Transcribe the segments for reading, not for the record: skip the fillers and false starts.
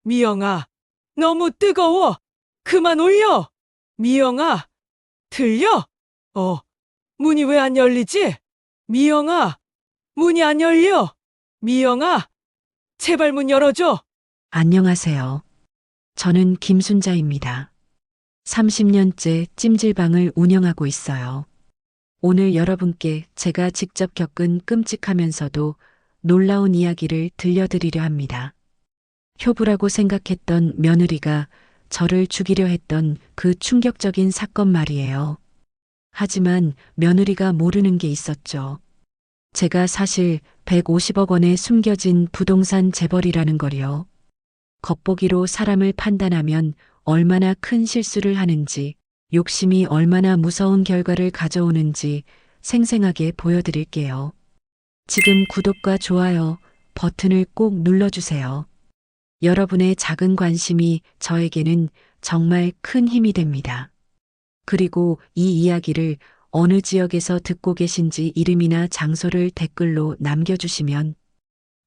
미영아, 너무 뜨거워. 그만 올려. 미영아, 들려? 문이 왜 안 열리지? 미영아, 문이 안 열려. 미영아, 제발 문 열어줘. 안녕하세요. 저는 김순자입니다. 30년째 찜질방을 운영하고 있어요. 오늘 여러분께 제가 직접 겪은 끔찍하면서도 놀라운 이야기를 들려드리려 합니다. 효부라고 생각했던 며느리가 저를 죽이려 했던 그 충격적인 사건 말이에요. 하지만 며느리가 모르는 게 있었죠. 제가 사실 150억 원에 숨겨진 부동산 재벌이라는 걸요. 겉보기로 사람을 판단하면 얼마나 큰 실수를 하는지, 욕심이 얼마나 무서운 결과를 가져오는지 생생하게 보여드릴게요. 지금 구독과 좋아요 버튼을 꼭 눌러주세요. 여러분의 작은 관심이 저에게는 정말 큰 힘이 됩니다. 그리고 이 이야기를 어느 지역에서 듣고 계신지 이름이나 장소를 댓글로 남겨주시면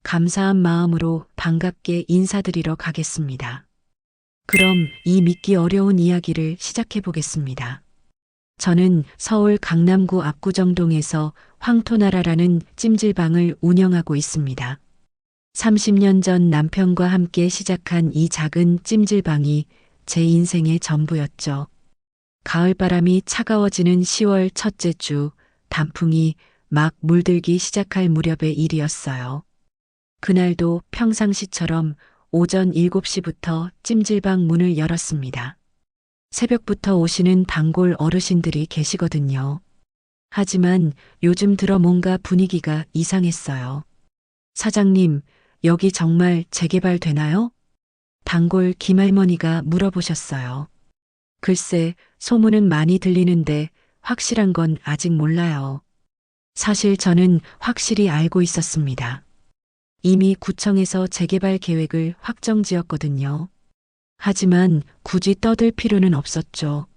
감사한 마음으로 반갑게 인사드리러 가겠습니다. 그럼 이 믿기 어려운 이야기를 시작해 보겠습니다. 저는 서울 강남구 압구정동에서 황토나라라는 찜질방을 운영하고 있습니다. 30년 전 남편과 함께 시작한 이 작은 찜질방이 제 인생의 전부였죠. 가을바람이 차가워지는 10월 첫째 주, 단풍이 막 물들기 시작할 무렵의 일이었어요. 그날도 평상시처럼 오전 7시부터 찜질방 문을 열었습니다. 새벽부터 오시는 단골 어르신들이 계시거든요. 하지만 요즘 들어 뭔가 분위기가 이상했어요. 사장님, 여기 정말 재개발되나요? 단골 김할머니가 물어보셨어요. 글쎄, 소문은 많이 들리는데 확실한 건 아직 몰라요. 사실 저는 확실히 알고 있었습니다. 이미 구청에서 재개발 계획을 확정지었거든요. 하지만 굳이 떠들 필요는 없었죠.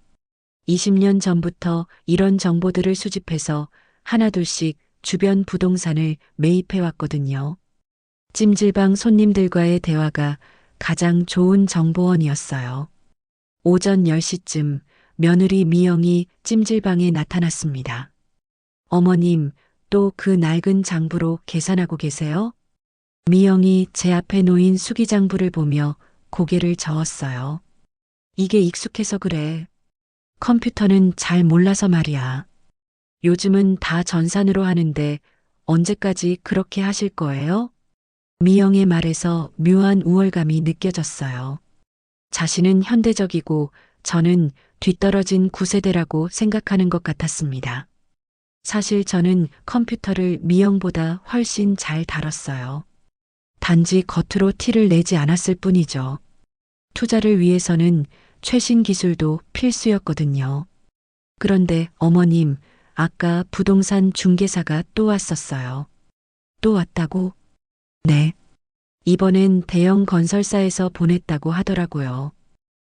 20년 전부터 이런 정보들을 수집해서 하나둘씩 주변 부동산을 매입해 왔거든요. 찜질방 손님들과의 대화가 가장 좋은 정보원이었어요. 오전 10시쯤 며느리 미영이 찜질방에 나타났습니다. 어머님, 또 그 낡은 장부로 계산하고 계세요? 미영이 제 앞에 놓인 수기장부를 보며 고개를 저었어요. 이게 익숙해서 그래. 컴퓨터는 잘 몰라서 말이야. 요즘은 다 전산으로 하는데 언제까지 그렇게 하실 거예요? 미영의 말에서 묘한 우월감이 느껴졌어요. 자신은 현대적이고 저는 뒤떨어진 구세대라고 생각하는 것 같았습니다. 사실 저는 컴퓨터를 미영보다 훨씬 잘 다뤘어요. 단지 겉으로 티를 내지 않았을 뿐이죠. 투자를 위해서는 최신 기술도 필수였거든요. 그런데 어머님, 아까 부동산 중개사가 또 왔었어요. 또 왔다고? 네. 이번엔 대형 건설사에서 보냈다고 하더라고요.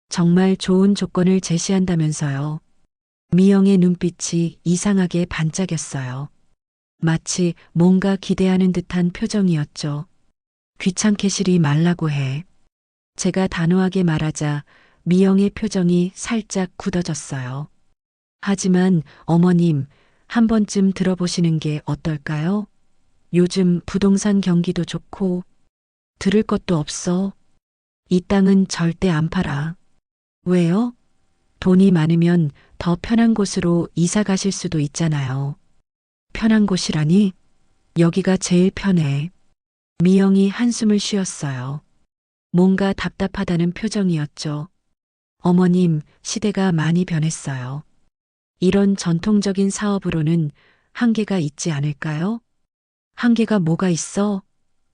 정말 좋은 조건을 제시한다면서요. 미영의 눈빛이 이상하게 반짝였어요. 마치 뭔가 기대하는 듯한 표정이었죠. 귀찮게 실이 말라고 해. 제가 단호하게 말하자 미영의 표정이 살짝 굳어졌어요. 하지만 어머님, 한 번쯤 들어보시는 게 어떨까요? 요즘 부동산 경기도 좋고 들을 것도 없어. 이 땅은 절대 안 팔아. 왜요? 돈이 많으면 더 편한 곳으로 이사 가실 수도 있잖아요. 편한 곳이라니? 여기가 제일 편해. 미영이 한숨을 쉬었어요. 뭔가 답답하다는 표정이었죠. 어머님, 시대가 많이 변했어요. 이런 전통적인 사업으로는 한계가 있지 않을까요? 한계가 뭐가 있어?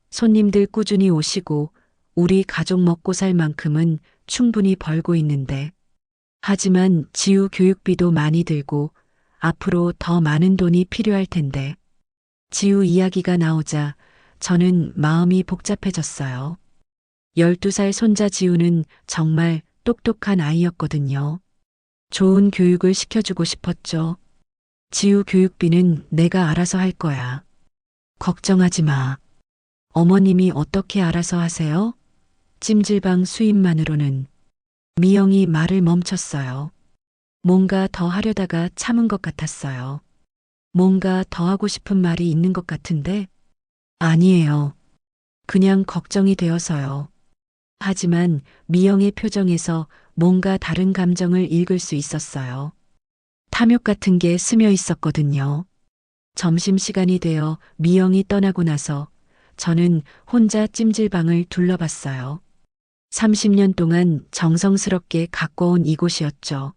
손님들 꾸준히 오시고 우리 가족 먹고 살 만큼은 충분히 벌고 있는데. 하지만 지우 교육비도 많이 들고 앞으로 더 많은 돈이 필요할 텐데. 지우 이야기가 나오자 저는 마음이 복잡해졌어요. 12살 손자 지우는 정말 똑똑한 아이였거든요. 좋은 교육을 시켜주고 싶었죠. 지우 교육비는 내가 알아서 할 거야. 걱정하지 마. 어머님이 어떻게 알아서 하세요? 찜질방 수입만으로는 미영이 말을 멈췄어요. 뭔가 더 하려다가 참은 것 같았어요. 뭔가 더 하고 싶은 말이 있는 것 같은데 아니에요. 그냥 걱정이 되어서요. 하지만 미영의 표정에서 뭔가 다른 감정을 읽을 수 있었어요. 탐욕 같은 게 스며 있었거든요. 점심시간이 되어 미영이 떠나고 나서 저는 혼자 찜질방을 둘러봤어요. 30년 동안 정성스럽게 가꿔온 이곳이었죠.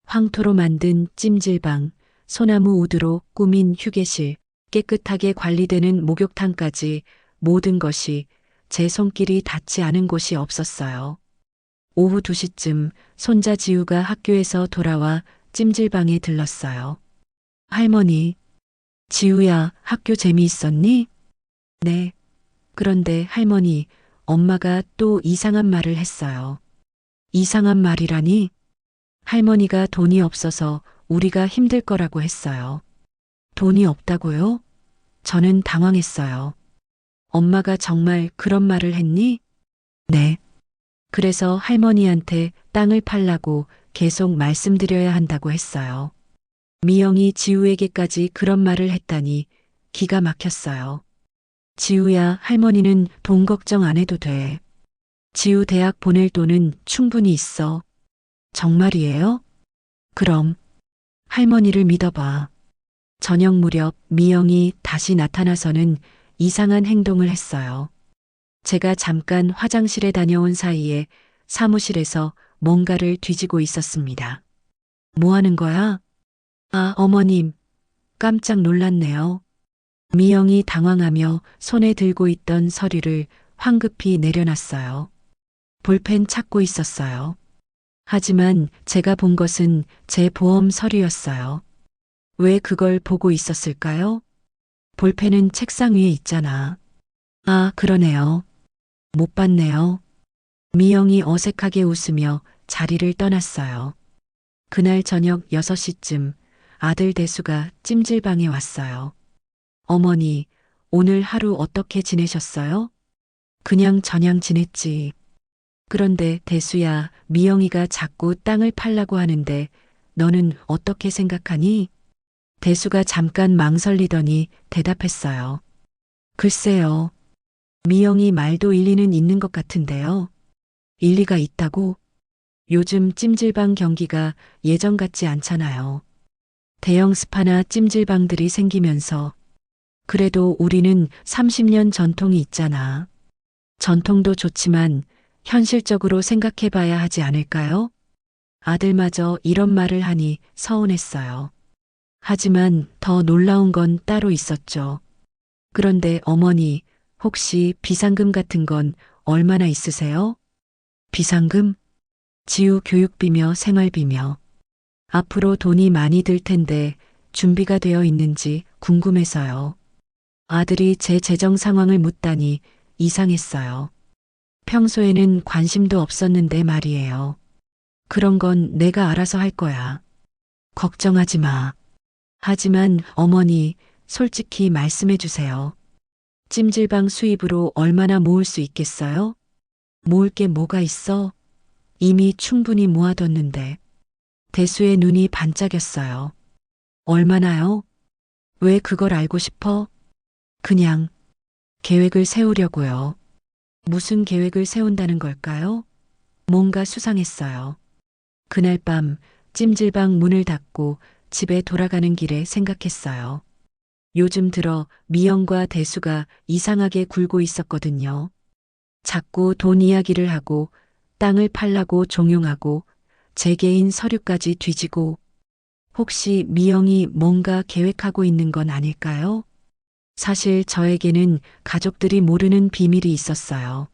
황토로 만든 찜질방, 소나무 우드로 꾸민 휴게실, 깨끗하게 관리되는 목욕탕까지 모든 것이 제 손길이 닿지 않은 곳이 없었어요. 오후 2시쯤 손자 지우가 학교에서 돌아와 찜질방에 들렀어요. 할머니, 지우야, 학교 재미있었니? 네. 그런데 할머니, 엄마가 또 이상한 말을 했어요. 이상한 말이라니? 할머니가 돈이 없어서 우리가 힘들 거라고 했어요. 돈이 없다고요? 저는 당황했어요. 엄마가 정말 그런 말을 했니? 네. 그래서 할머니한테 땅을 팔라고 계속 말씀드려야 한다고 했어요. 미영이 지우에게까지 그런 말을 했다니 기가 막혔어요. 지우야, 할머니는 돈 걱정 안 해도 돼. 지우 대학 보낼 돈은 충분히 있어. 정말이에요? 그럼 할머니를 믿어봐. 저녁 무렵 미영이 다시 나타나서는 이상한 행동을 했어요. 제가 잠깐 화장실에 다녀온 사이에 사무실에서 뭔가를 뒤지고 있었습니다. 뭐 하는 거야? 아, 어머님. 깜짝 놀랐네요. 미영이 당황하며 손에 들고 있던 서류를 황급히 내려놨어요. 볼펜 찾고 있었어요. 하지만 제가 본 것은 제 보험 서류였어요. 왜 그걸 보고 있었을까요? 볼펜은 책상 위에 있잖아. 아, 그러네요. 못 봤네요. 미영이 어색하게 웃으며 자리를 떠났어요. 그날 저녁 6시쯤 아들 대수가 찜질방에 왔어요. 어머니, 오늘 하루 어떻게 지내셨어요? 그냥 저냥 지냈지. 그런데 대수야, 미영이가 자꾸 땅을 팔라고 하는데 너는 어떻게 생각하니? 대수가 잠깐 망설이더니 대답했어요. 글쎄요. 미영이 말도 일리는 있는 것 같은데요. 일리가 있다고? 요즘 찜질방 경기가 예전 같지 않잖아요. 대형 스파나 찜질방들이 생기면서 그래도 우리는 30년 전통이 있잖아. 전통도 좋지만 현실적으로 생각해 봐야 하지 않을까요? 아들마저 이런 말을 하니 서운했어요. 하지만 더 놀라운 건 따로 있었죠. 그런데 어머니, 혹시 비상금 같은 건 얼마나 있으세요? 비상금? 지우 교육비며 생활비며. 앞으로 돈이 많이 들 텐데 준비가 되어 있는지 궁금해서요. 아들이 제 재정 상황을 묻다니 이상했어요. 평소에는 관심도 없었는데 말이에요. 그런 건 내가 알아서 할 거야. 걱정하지 마. 하지만 어머니, 솔직히 말씀해 주세요. 찜질방 수입으로 얼마나 모을 수 있겠어요? 모을 게 뭐가 있어? 이미 충분히 모아뒀는데. 대수의 눈이 반짝였어요. 얼마나요? 왜 그걸 알고 싶어? 그냥 계획을 세우려고요. 무슨 계획을 세운다는 걸까요? 뭔가 수상했어요. 그날 밤 찜질방 문을 닫고 집에 돌아가는 길에 생각했어요. 요즘 들어 미영과 대수가 이상하게 굴고 있었거든요. 자꾸 돈 이야기를 하고 땅을 팔라고 종용하고 제 개인 서류까지 뒤지고 혹시 미영이 뭔가 계획하고 있는 건 아닐까요? 사실 저에게는 가족들이 모르는 비밀이 있었어요.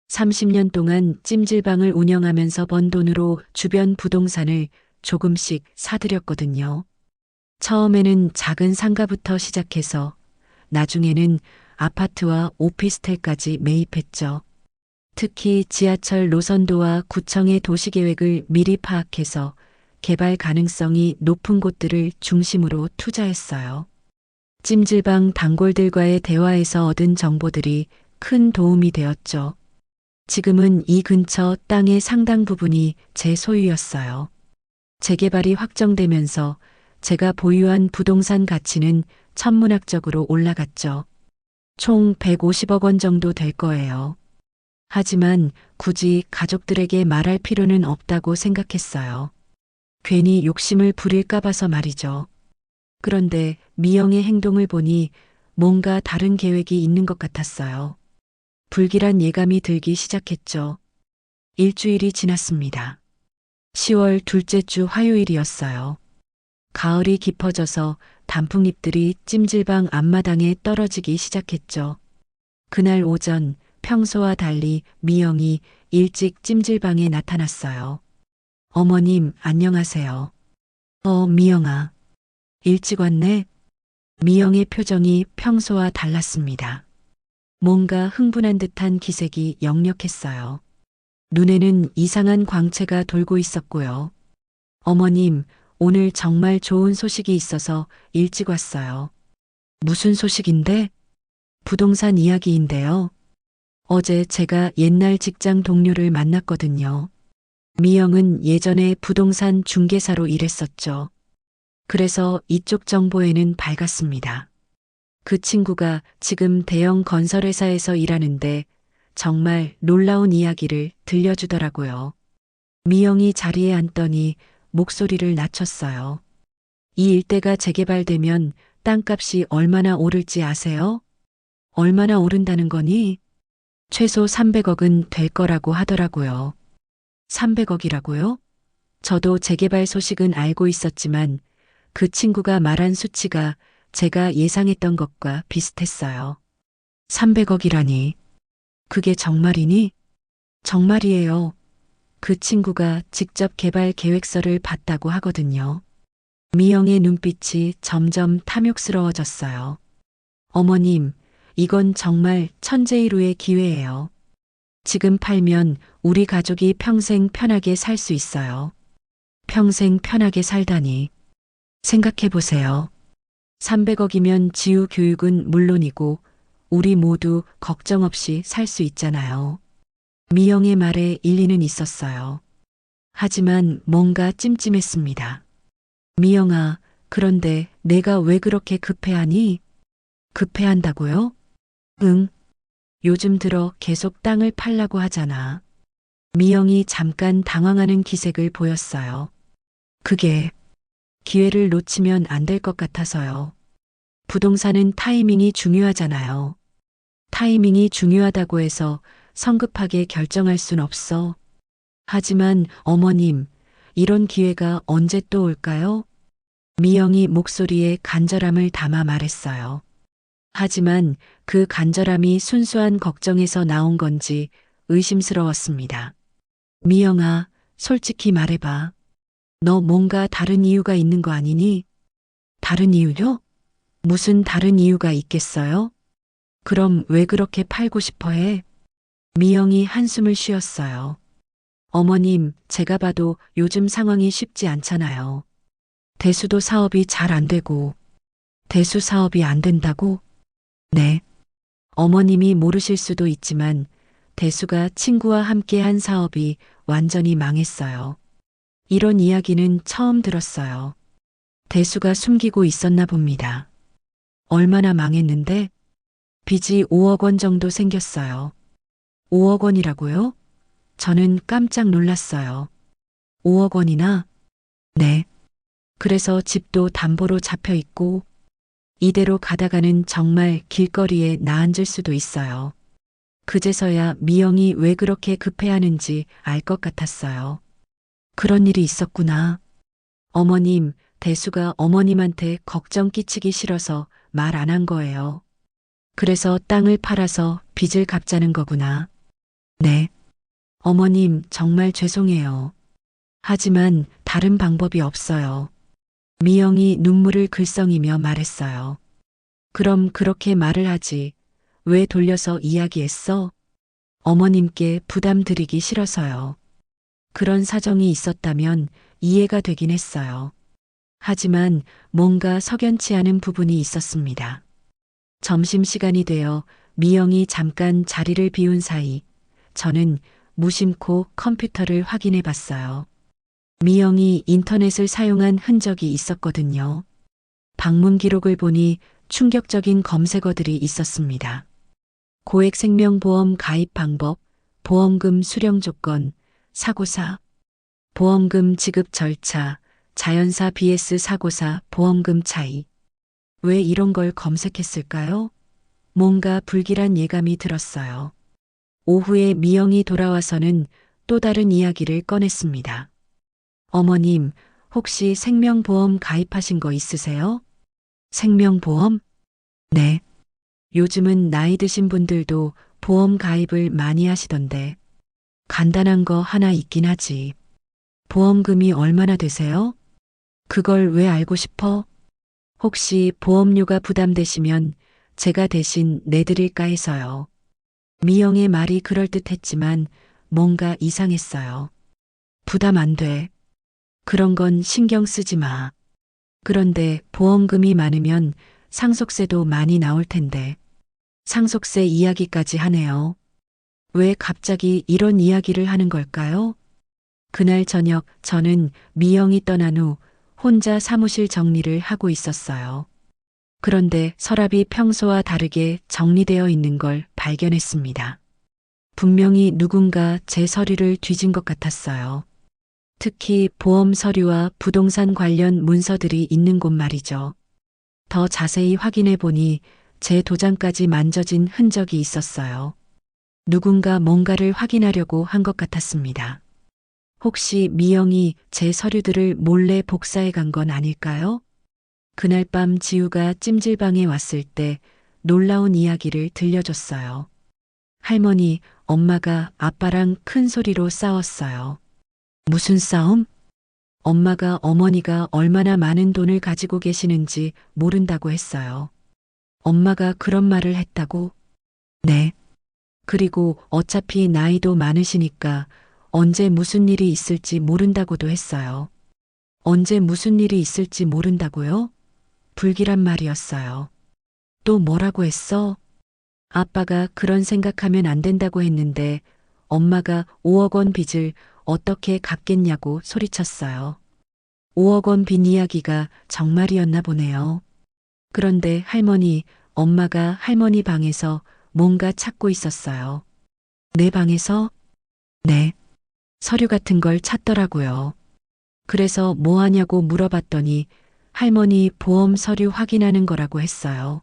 30년 동안 찜질방을 운영하면서 번 돈으로 주변 부동산을 조금씩 사들였거든요. 처음에는 작은 상가부터 시작해서 나중에는 아파트와 오피스텔까지 매입했죠. 특히 지하철 노선도와 구청의 도시계획을 미리 파악해서 개발 가능성이 높은 곳들을 중심으로 투자했어요. 찜질방 단골들과의 대화에서 얻은 정보들이 큰 도움이 되었죠. 지금은 이 근처 땅의 상당 부분이 제 소유였어요. 재개발이 확정되면서 제가 보유한 부동산 가치는 천문학적으로 올라갔죠. 총 150억 원 정도 될 거예요. 하지만 굳이 가족들에게 말할 필요는 없다고 생각했어요. 괜히 욕심을 부릴까 봐서 말이죠. 그런데 미영의 행동을 보니 뭔가 다른 계획이 있는 것 같았어요. 불길한 예감이 들기 시작했죠. 일주일이 지났습니다. 10월 둘째 주 화요일이었어요. 가을이 깊어져서 단풍잎들이 찜질방 앞마당에 떨어지기 시작했죠. 그날 오전 평소와 달리 미영이 일찍 찜질방에 나타났어요. 어머님, 안녕하세요. 미영아. 일찍 왔네? 미영의 표정이 평소와 달랐습니다. 뭔가 흥분한 듯한 기색이 역력했어요. 눈에는 이상한 광채가 돌고 있었고요. 어머님, 오늘 정말 좋은 소식이 있어서 일찍 왔어요. 무슨 소식인데? 부동산 이야기인데요. 어제 제가 옛날 직장 동료를 만났거든요. 미영은 예전에 부동산 중개사로 일했었죠. 그래서 이쪽 정보에는 밝았습니다. 그 친구가 지금 대형 건설회사에서 일하는데 정말 놀라운 이야기를 들려주더라고요. 미영이 자리에 앉더니 목소리를 낮췄어요. 이 일대가 재개발되면 땅값이 얼마나 오를지 아세요? 얼마나 오른다는 거니? 최소 300억은 될 거라고 하더라고요. 300억이라고요? 저도 재개발 소식은 알고 있었지만 그 친구가 말한 수치가 제가 예상했던 것과 비슷했어요. 300억이라니. 그게 정말이니? 정말이에요. 그 친구가 직접 개발 계획서를 봤다고 하거든요. 미영의 눈빛이 점점 탐욕스러워졌어요. 어머님, 이건 정말 천재일우의 기회예요. 지금 팔면 우리 가족이 평생 편하게 살 수 있어요. 평생 편하게 살다니. 생각해 보세요. 300억이면 지우 교육은 물론이고 우리 모두 걱정 없이 살 수 있잖아요. 미영의 말에 일리는 있었어요. 하지만 뭔가 찜찜했습니다. 미영아, 그런데 내가 왜 그렇게 급해하니? 급해한다고요? 응. 요즘 들어 계속 땅을 팔라고 하잖아. 미영이 잠깐 당황하는 기색을 보였어요. 그게 기회를 놓치면 안 될 것 같아서요. 부동산은 타이밍이 중요하잖아요. 타이밍이 중요하다고 해서 성급하게 결정할 순 없어. 하지만 어머님, 이런 기회가 언제 또 올까요? 미영이 목소리에 간절함을 담아 말했어요. 하지만 그 간절함이 순수한 걱정에서 나온 건지 의심스러웠습니다. 미영아, 솔직히 말해봐. 너 뭔가 다른 이유가 있는 거 아니니? 다른 이유요? 무슨 다른 이유가 있겠어요? 그럼 왜 그렇게 팔고 싶어 해? 미영이 한숨을 쉬었어요. 어머님, 제가 봐도 요즘 상황이 쉽지 않잖아요. 대수도 사업이 잘 안 되고. 대수 사업이 안 된다고? 네. 어머님이 모르실 수도 있지만 대수가 친구와 함께 한 사업이 완전히 망했어요. 이런 이야기는 처음 들었어요. 대수가 숨기고 있었나 봅니다. 얼마나 망했는데? 빚이 5억 원 정도 생겼어요. 5억 원이라고요? 저는 깜짝 놀랐어요. 5억 원이나? 네. 그래서 집도 담보로 잡혀 있고, 이대로 가다가는 정말 길거리에 나앉을 수도 있어요. 그제서야 미영이 왜 그렇게 급해하는지 알 것 같았어요. 그런 일이 있었구나. 어머님, 대수가 어머님한테 걱정 끼치기 싫어서 말 안 한 거예요. 그래서 땅을 팔아서 빚을 갚자는 거구나. 네. 어머님, 정말 죄송해요. 하지만 다른 방법이 없어요. 미영이 눈물을 글썽이며 말했어요. 그럼 그렇게 말을 하지. 왜 돌려서 이야기했어? 어머님께 부담 드리기 싫어서요. 그런 사정이 있었다면 이해가 되긴 했어요. 하지만 뭔가 석연치 않은 부분이 있었습니다. 점심시간이 되어 미영이 잠깐 자리를 비운 사이 저는 무심코 컴퓨터를 확인해 봤어요. 미영이 인터넷을 사용한 흔적이 있었거든요. 방문 기록을 보니 충격적인 검색어들이 있었습니다. 고액 생명보험 가입 방법, 보험금 수령 조건, 사고사, 보험금 지급 절차, 자연사 vs 사고사 보험금 차이. 왜 이런 걸 검색했을까요? 뭔가 불길한 예감이 들었어요. 오후에 미영이 돌아와서는 또 다른 이야기를 꺼냈습니다. 어머님, 혹시 생명보험 가입하신 거 있으세요? 생명보험? 네. 요즘은 나이 드신 분들도 보험 가입을 많이 하시던데. 간단한 거 하나 있긴 하지. 보험금이 얼마나 되세요? 그걸 왜 알고 싶어? 혹시 보험료가 부담되시면 제가 대신 내드릴까 해서요. 미영의 말이 그럴듯했지만 뭔가 이상했어요. 부담 안 돼. 그런 건 신경 쓰지 마. 그런데 보험금이 많으면 상속세도 많이 나올 텐데. 상속세 이야기까지 하네요. 왜 갑자기 이런 이야기를 하는 걸까요? 그날 저녁 저는 미영이 떠난 후 혼자 사무실 정리를 하고 있었어요. 그런데 서랍이 평소와 다르게 정리되어 있는 걸 발견했습니다. 분명히 누군가 제 서류를 뒤진 것 같았어요. 특히 보험 서류와 부동산 관련 문서들이 있는 곳 말이죠. 더 자세히 확인해 보니 제 도장까지 만져진 흔적이 있었어요. 누군가 뭔가를 확인하려고 한 것 같았습니다. 혹시 미영이 제 서류들을 몰래 복사해 간 건 아닐까요? 그날 밤 지우가 찜질방에 왔을 때 놀라운 이야기를 들려줬어요. 할머니, 엄마가 아빠랑 큰 소리로 싸웠어요. 무슨 싸움? 엄마가 어머니가 얼마나 많은 돈을 가지고 계시는지 모른다고 했어요. 엄마가 그런 말을 했다고? 네. 그리고 어차피 나이도 많으시니까 언제 무슨 일이 있을지 모른다고도 했어요. 언제 무슨 일이 있을지 모른다고요? 불길한 말이었어요. 또 뭐라고 했어? 아빠가 그런 생각하면 안 된다고 했는데 엄마가 5억 원 빚을 어떻게 갚겠냐고 소리쳤어요. 5억 원 빚 이야기가 정말이었나 보네요. 그런데 할머니, 엄마가 할머니 방에서 뭔가 찾고 있었어요. 내 방에서? 네. 서류 같은 걸 찾더라고요. 그래서 뭐 하냐고 물어봤더니 할머니 보험 서류 확인하는 거라고 했어요.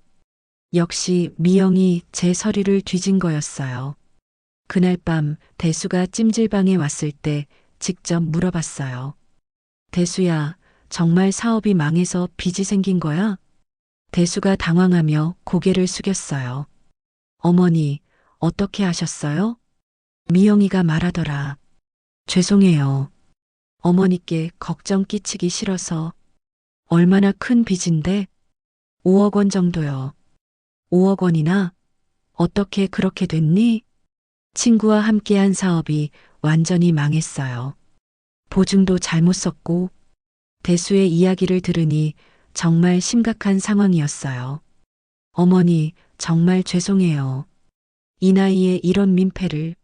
역시 미영이 제 서류를 뒤진 거였어요. 그날 밤 대수가 찜질방에 왔을 때 직접 물어봤어요. 대수야, 정말 사업이 망해서 빚이 생긴 거야? 대수가 당황하며 고개를 숙였어요. 어머니, 어떻게 아셨어요? 미영이가 말하더라. 죄송해요. 어머니께 걱정 끼치기 싫어서. 얼마나 큰 빚인데? 5억 원 정도요. 5억 원이나? 어떻게 그렇게 됐니? 친구와 함께한 사업이 완전히 망했어요. 보증도 잘못 썼고, 대수의 이야기를 들으니 정말 심각한 상황이었어요. 어머니, 정말 죄송해요. 이 나이에 이런 민폐를.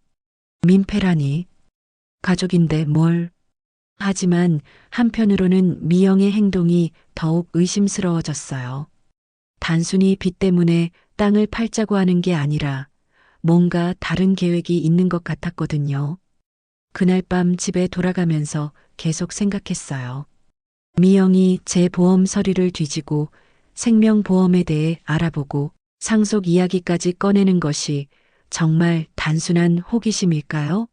민폐라니. 가족인데 뭘. 하지만 한편으로는 미영의 행동이 더욱 의심스러워졌어요. 단순히 빚 때문에 땅을 팔자고 하는 게 아니라 뭔가 다른 계획이 있는 것 같았거든요. 그날 밤 집에 돌아가면서 계속 생각했어요. 미영이 제 보험 서류를 뒤지고 생명보험에 대해 알아보고 상속 이야기까지 꺼내는 것이 정말 단순한 호기심일까요?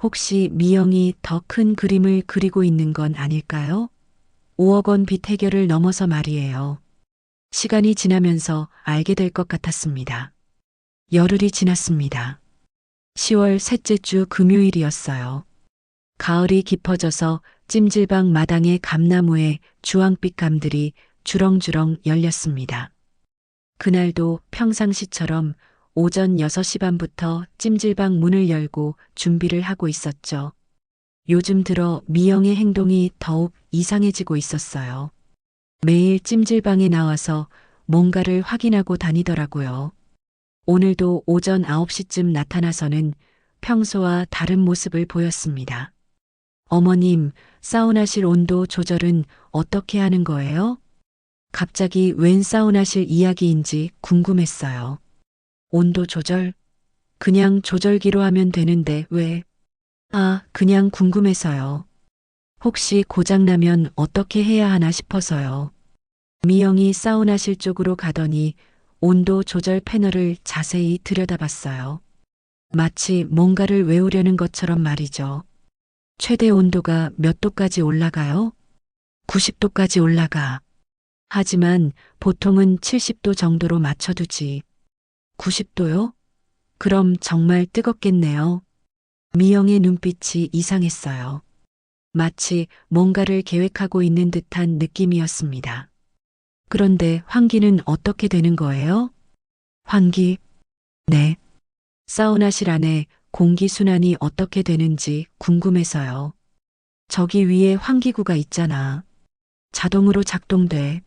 혹시 미영이 더 큰 그림을 그리고 있는 건 아닐까요? 5억 원 빚 해결을 넘어서 말이에요. 시간이 지나면서 알게 될 것 같았습니다. 열흘이 지났습니다. 10월 셋째 주 금요일이었어요. 가을이 깊어져서 찜질방 마당의 감나무에 주황빛 감들이 주렁주렁 열렸습니다. 그날도 평상시처럼 오전 6시 반부터 찜질방 문을 열고 준비를 하고 있었죠. 요즘 들어 미영의 행동이 더욱 이상해지고 있었어요. 매일 찜질방에 나와서 뭔가를 확인하고 다니더라고요. 오늘도 오전 9시쯤 나타나서는 평소와 다른 모습을 보였습니다. 어머님, 사우나실 온도 조절은 어떻게 하는 거예요? 갑자기 웬 사우나실 이야기인지 궁금했어요. 온도 조절? 그냥 조절기로 하면 되는데 왜? 아, 그냥 궁금해서요. 혹시 고장나면 어떻게 해야 하나 싶어서요. 미영이 사우나실 쪽으로 가더니 온도 조절 패널을 자세히 들여다봤어요. 마치 뭔가를 외우려는 것처럼 말이죠. 최대 온도가 몇 도까지 올라가요? 90도까지 올라가. 하지만 보통은 70도 정도로 맞춰두지. 90도요? 그럼 정말 뜨겁겠네요. 미영의 눈빛이 이상했어요. 마치 뭔가를 계획하고 있는 듯한 느낌이었습니다. 그런데 환기는 어떻게 되는 거예요? 환기? 네. 사우나실 안에 공기순환이 어떻게 되는지 궁금해서요. 저기 위에 환기구가 있잖아. 자동으로 작동돼.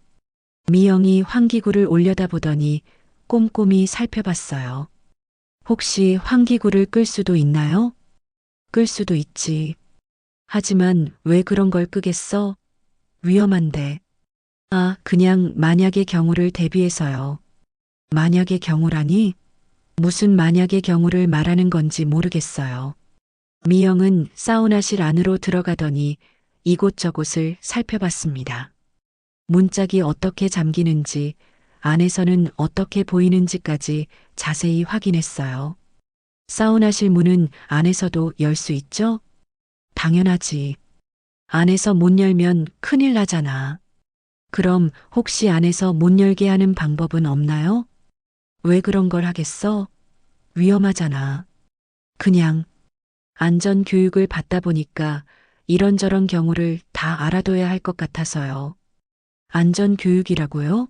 미영이 환기구를 올려다보더니 꼼꼼히 살펴봤어요. 혹시 환기구를 끌 수도 있나요? 끌 수도 있지. 하지만 왜 그런 걸 끄겠어? 위험한데. 아, 그냥 만약의 경우를 대비해서요. 만약의 경우라니? 무슨 만약의 경우를 말하는 건지 모르겠어요. 미영은 사우나실 안으로 들어가더니 이곳저곳을 살펴봤습니다. 문짝이 어떻게 잠기는지, 안에서는 어떻게 보이는지까지 자세히 확인했어요. 사우나실 문은 안에서도 열 수 있죠? 당연하지. 안에서 못 열면 큰일 나잖아. 그럼 혹시 안에서 못 열게 하는 방법은 없나요? 왜 그런 걸 하겠어? 위험하잖아. 그냥 안전 교육을 받다 보니까 이런저런 경우를 다 알아둬야 할 것 같아서요. 안전 교육이라고요?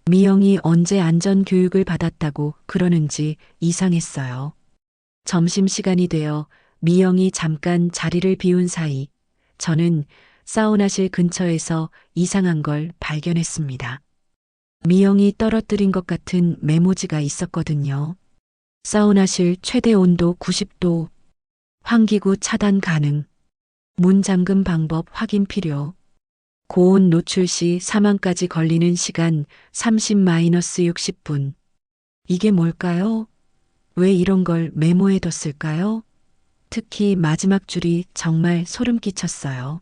미영이 언제 안전 교육을 받았다고 그러는지 이상했어요. 점심시간이 되어 미영이 잠깐 자리를 비운 사이 저는 사우나실 근처에서 이상한 걸 발견했습니다. 미영이 떨어뜨린 것 같은 메모지가 있었거든요. 사우나실 최대 온도 90도, 환기구 차단 가능, 문 잠금 방법 확인 필요, 고온 노출 시 사망까지 걸리는 시간 30-60분. 이게 뭘까요? 왜 이런 걸 메모해뒀을까요? 특히 마지막 줄이 정말 소름 끼쳤어요.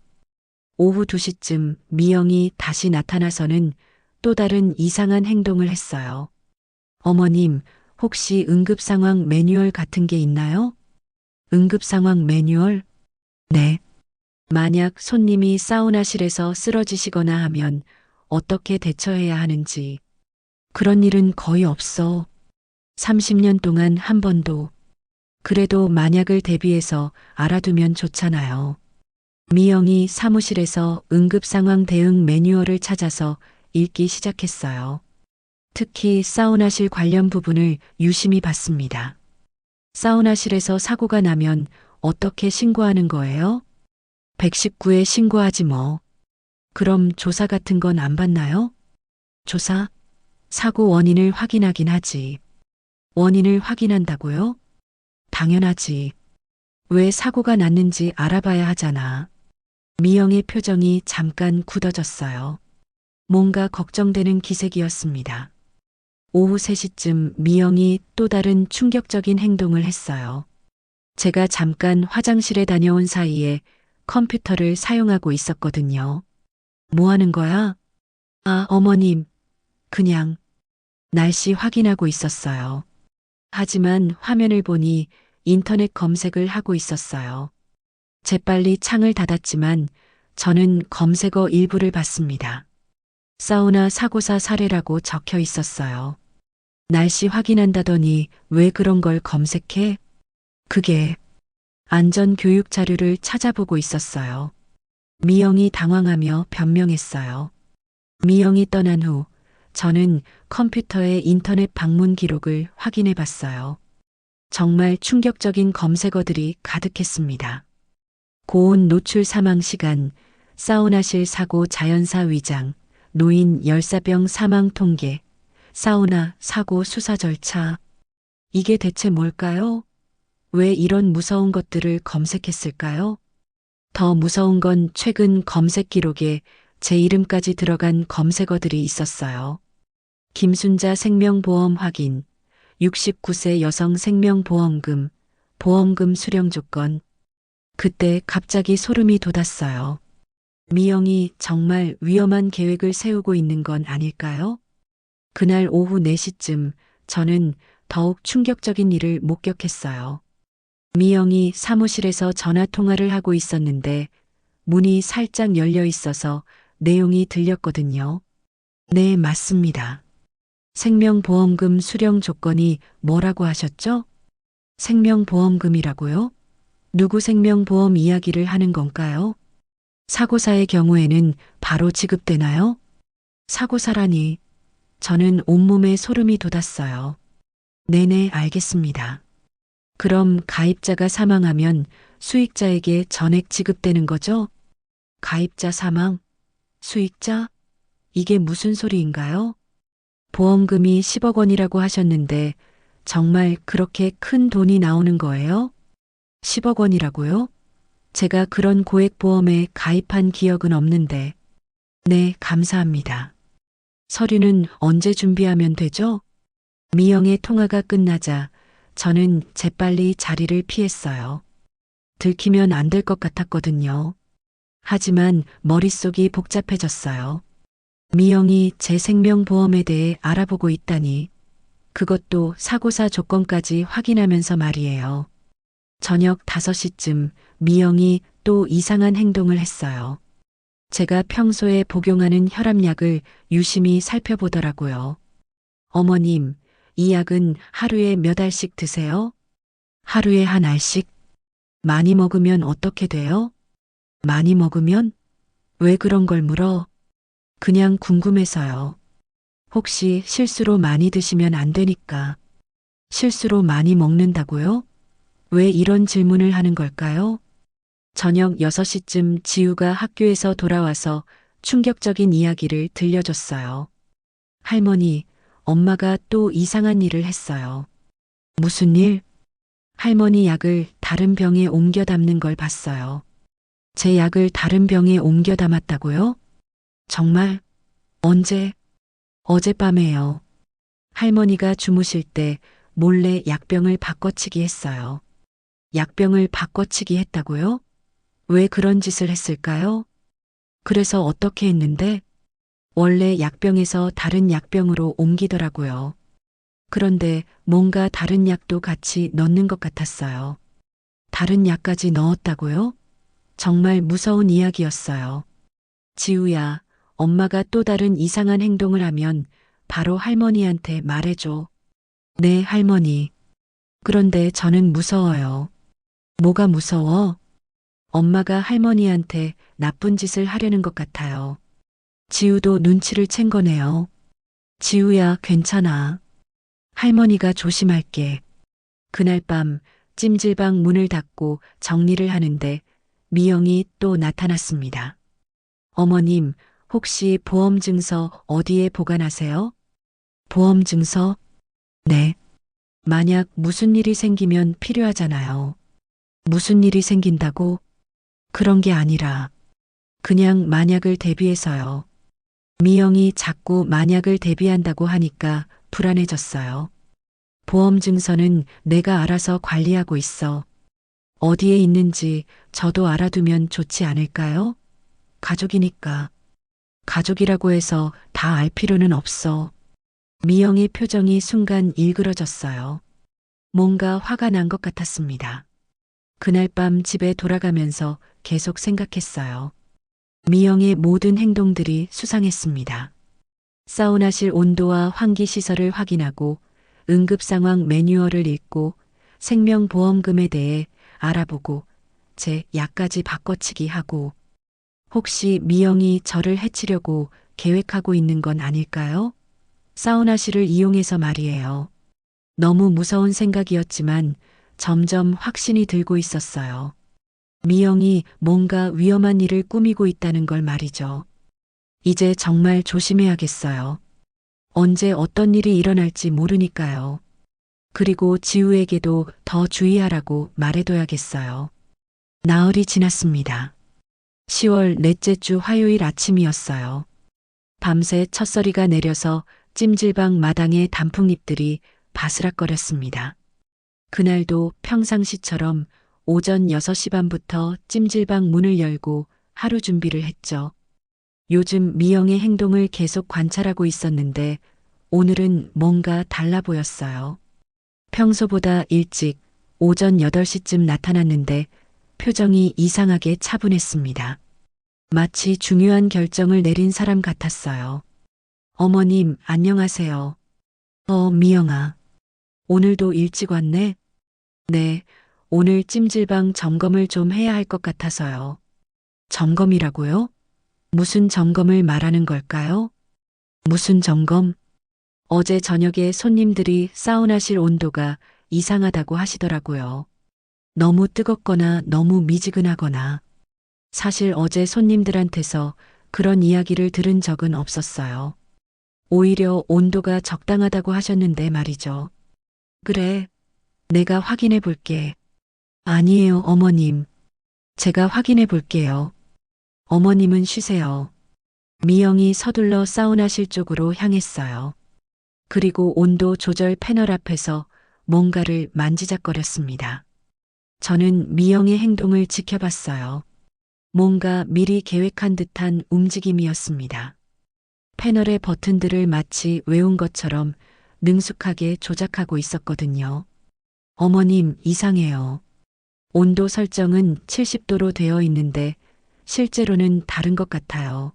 오후 2시쯤 미영이 다시 나타나서는 또 다른 이상한 행동을 했어요. 어머님, 혹시 응급상황 매뉴얼 같은 게 있나요? 응급상황 매뉴얼? 네. 만약 손님이 사우나실에서 쓰러지시거나 하면 어떻게 대처해야 하는지. 그런 일은 거의 없어. 30년 동안 한 번도. 그래도 만약을 대비해서 알아두면 좋잖아요. 미영이 사무실에서 응급상황 대응 매뉴얼을 찾아서 읽기 시작했어요. 특히 사우나실 관련 부분을 유심히 봤습니다. 사우나실에서 사고가 나면 어떻게 신고하는 거예요? 119에 신고하지 뭐. 그럼 조사 같은 건 안 받나요? 조사? 사고 원인을 확인하긴 하지. 원인을 확인한다고요? 당연하지. 왜 사고가 났는지 알아봐야 하잖아. 미영의 표정이 잠깐 굳어졌어요. 뭔가 걱정되는 기색이었습니다. 오후 3시쯤 미영이 또 다른 충격적인 행동을 했어요. 제가 잠깐 화장실에 다녀온 사이에 컴퓨터를 사용하고 있었거든요. 뭐 하는 거야? 아, 어머님. 그냥 날씨 확인하고 있었어요. 하지만 화면을 보니 인터넷 검색을 하고 있었어요. 재빨리 창을 닫았지만 저는 검색어 일부를 봤습니다. 사우나 사고사 사례라고 적혀 있었어요. 날씨 확인한다더니 왜 그런 걸 검색해? 그게 안전 교육 자료를 찾아보고 있었어요. 미영이 당황하며 변명했어요. 미영이 떠난 후 저는 컴퓨터의 인터넷 방문 기록을 확인해 봤어요. 정말 충격적인 검색어들이 가득했습니다. 고온 노출 사망 시간, 사우나실 사고 자연사 위장, 노인 열사병 사망 통계, 사우나 사고 수사 절차. 이게 대체 뭘까요? 왜 이런 무서운 것들을 검색했을까요? 더 무서운 건 최근 검색 기록에 제 이름까지 들어간 검색어들이 있었어요. 김순자 생명보험 확인, 69세 여성 생명보험금, 보험금 수령 조건. 그때 갑자기 소름이 돋았어요. 미영이 정말 위험한 계획을 세우고 있는 건 아닐까요? 그날 오후 4시쯤 저는 더욱 충격적인 일을 목격했어요. 미영이 사무실에서 전화 통화를 하고 있었는데 문이 살짝 열려 있어서 내용이 들렸거든요. 네, 맞습니다. 생명보험금 수령 조건이 뭐라고 하셨죠? 생명보험금이라고요? 누구 생명보험 이야기를 하는 건가요? 사고사의 경우에는 바로 지급되나요? 사고사라니. 저는 온몸에 소름이 돋았어요. 네네, 알겠습니다. 그럼 가입자가 사망하면 수익자에게 전액 지급되는 거죠? 가입자 사망? 수익자? 이게 무슨 소리인가요? 보험금이 10억 원이라고 하셨는데 정말 그렇게 큰 돈이 나오는 거예요? 10억 원이라고요? 제가 그런 고액 보험에 가입한 기억은 없는데. 네, 감사합니다. 서류는 언제 준비하면 되죠? 미영의 통화가 끝나자 저는 재빨리 자리를 피했어요. 들키면 안 될 것 같았거든요. 하지만 머릿속이 복잡해졌어요. 미영이 제 생명보험에 대해 알아보고 있다니. 그것도 사고사 조건까지 확인하면서 말이에요. 저녁 5시쯤 미영이 또 이상한 행동을 했어요. 제가 평소에 복용하는 혈압약을 유심히 살펴보더라고요. 어머님, 이 약은 하루에 몇 알씩 드세요? 하루에 한 알씩? 많이 먹으면 어떻게 돼요? 많이 먹으면? 왜 그런 걸 물어? 그냥 궁금해서요. 혹시 실수로 많이 드시면 안 되니까. 실수로 많이 먹는다고요? 왜 이런 질문을 하는 걸까요? 저녁 6시쯤 지우가 학교에서 돌아와서 충격적인 이야기를 들려줬어요. 할머니, 엄마가 또 이상한 일을 했어요. 무슨 일? 할머니 약을 다른 병에 옮겨 담는 걸 봤어요. 제 약을 다른 병에 옮겨 담았다고요? 정말? 언제? 어젯밤에요. 할머니가 주무실 때 몰래 약병을 바꿔치기 했어요. 약병을 바꿔치기 했다고요? 왜 그런 짓을 했을까요? 그래서 어떻게 했는데? 원래 약병에서 다른 약병으로 옮기더라고요. 그런데 뭔가 다른 약도 같이 넣는 것 같았어요. 다른 약까지 넣었다고요? 정말 무서운 이야기였어요. 지우야, 엄마가 또 다른 이상한 행동을 하면 바로 할머니한테 말해줘. 네, 할머니. 그런데 저는 무서워요. 뭐가 무서워? 엄마가 할머니한테 나쁜 짓을 하려는 것 같아요. 지우도 눈치를 챈 거네요. 지우야, 괜찮아. 할머니가 조심할게. 그날 밤 찜질방 문을 닫고 정리를 하는데 미영이 또 나타났습니다. 어머님, 혹시 보험증서 어디에 보관하세요? 보험증서? 네. 만약 무슨 일이 생기면 필요하잖아요. 무슨 일이 생긴다고? 그런 게 아니라 그냥 만약을 대비해서요. 미영이 자꾸 만약을 대비한다고 하니까 불안해졌어요. 보험증서는 내가 알아서 관리하고 있어. 어디에 있는지 저도 알아두면 좋지 않을까요? 가족이니까. 가족이라고 해서 다 알 필요는 없어. 미영의 표정이 순간 일그러졌어요. 뭔가 화가 난 것 같았습니다. 그날 밤 집에 돌아가면서 계속 생각했어요. 미영의 모든 행동들이 수상했습니다. 사우나실 온도와 환기 시설을 확인하고 응급 상황 매뉴얼을 읽고 생명보험금에 대해 알아보고 제 약까지 바꿔치기 하고 혹시 미영이 저를 해치려고 계획하고 있는 건 아닐까요? 사우나실을 이용해서 말이에요. 너무 무서운 생각이었지만 점점 확신이 들고 있었어요. 미영이 뭔가 위험한 일을 꾸미고 있다는 걸 말이죠. 이제 정말 조심해야겠어요. 언제 어떤 일이 일어날지 모르니까요. 그리고 지우에게도 더 주의하라고 말해둬야겠어요. 나흘이 지났습니다. 10월 넷째 주 화요일 아침이었어요. 밤새 첫서리가 내려서 찜질방 마당의 단풍잎들이 바스락거렸습니다. 그날도 평상시처럼 오전 6시 반부터 찜질방 문을 열고 하루 준비를 했죠. 요즘 미영의 행동을 계속 관찰하고 있었는데 오늘은 뭔가 달라 보였어요. 평소보다 일찍 오전 8시쯤 나타났는데 표정이 이상하게 차분했습니다. 마치 중요한 결정을 내린 사람 같았어요. 어머님, 안녕하세요. 미영아. 오늘도 일찍 왔네? 네, 오늘 찜질방 점검을 좀 해야 할 것 같아서요. 점검이라고요? 무슨 점검을 말하는 걸까요? 무슨 점검? 어제 저녁에 손님들이 사우나실 온도가 이상하다고 하시더라고요. 너무 뜨겁거나 너무 미지근하거나. 사실 어제 손님들한테서 그런 이야기를 들은 적은 없었어요. 오히려 온도가 적당하다고 하셨는데 말이죠. 그래, 내가 확인해 볼게. 아니에요, 어머님. 제가 확인해 볼게요. 어머님은 쉬세요. 미영이 서둘러 사우나실 쪽으로 향했어요. 그리고 온도 조절 패널 앞에서 뭔가를 만지작거렸습니다. 저는 미영의 행동을 지켜봤어요. 뭔가 미리 계획한 듯한 움직임이었습니다. 패널의 버튼들을 마치 외운 것처럼 능숙하게 조작하고 있었거든요. 어머님, 이상해요. 온도 설정은 70도로 되어 있는데 실제로는 다른 것 같아요.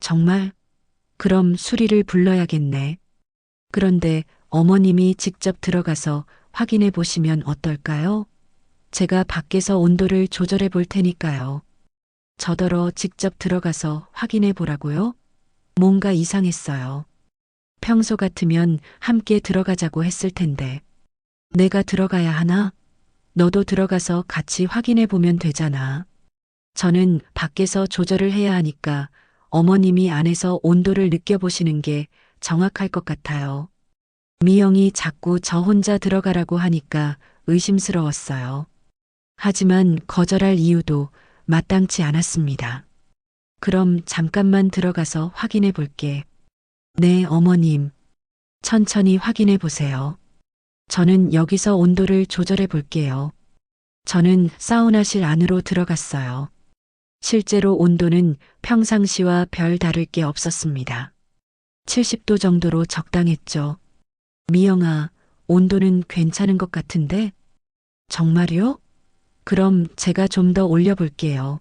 정말? 그럼 수리를 불러야겠네. 그런데 어머님이 직접 들어가서 확인해 보시면 어떨까요? 제가 밖에서 온도를 조절해 볼 테니까요. 저더러 직접 들어가서 확인해 보라고요? 뭔가 이상했어요. 평소 같으면 함께 들어가자고 했을 텐데. 내가 들어가야 하나? 너도 들어가서 같이 확인해 보면 되잖아. 저는 밖에서 조절을 해야 하니까 어머님이 안에서 온도를 느껴보시는 게 정확할 것 같아요. 미영이 자꾸 저 혼자 들어가라고 하니까 의심스러웠어요. 하지만 거절할 이유도 마땅치 않았습니다. 그럼 잠깐만 들어가서 확인해 볼게. 네, 어머님. 천천히 확인해 보세요. 저는 여기서 온도를 조절해 볼게요. 저는 사우나실 안으로 들어갔어요. 실제로 온도는 평상시와 별 다를 게 없었습니다. 70도 정도로 적당했죠. 미영아, 온도는 괜찮은 것 같은데? 정말요? 그럼 제가 좀 더 올려볼게요.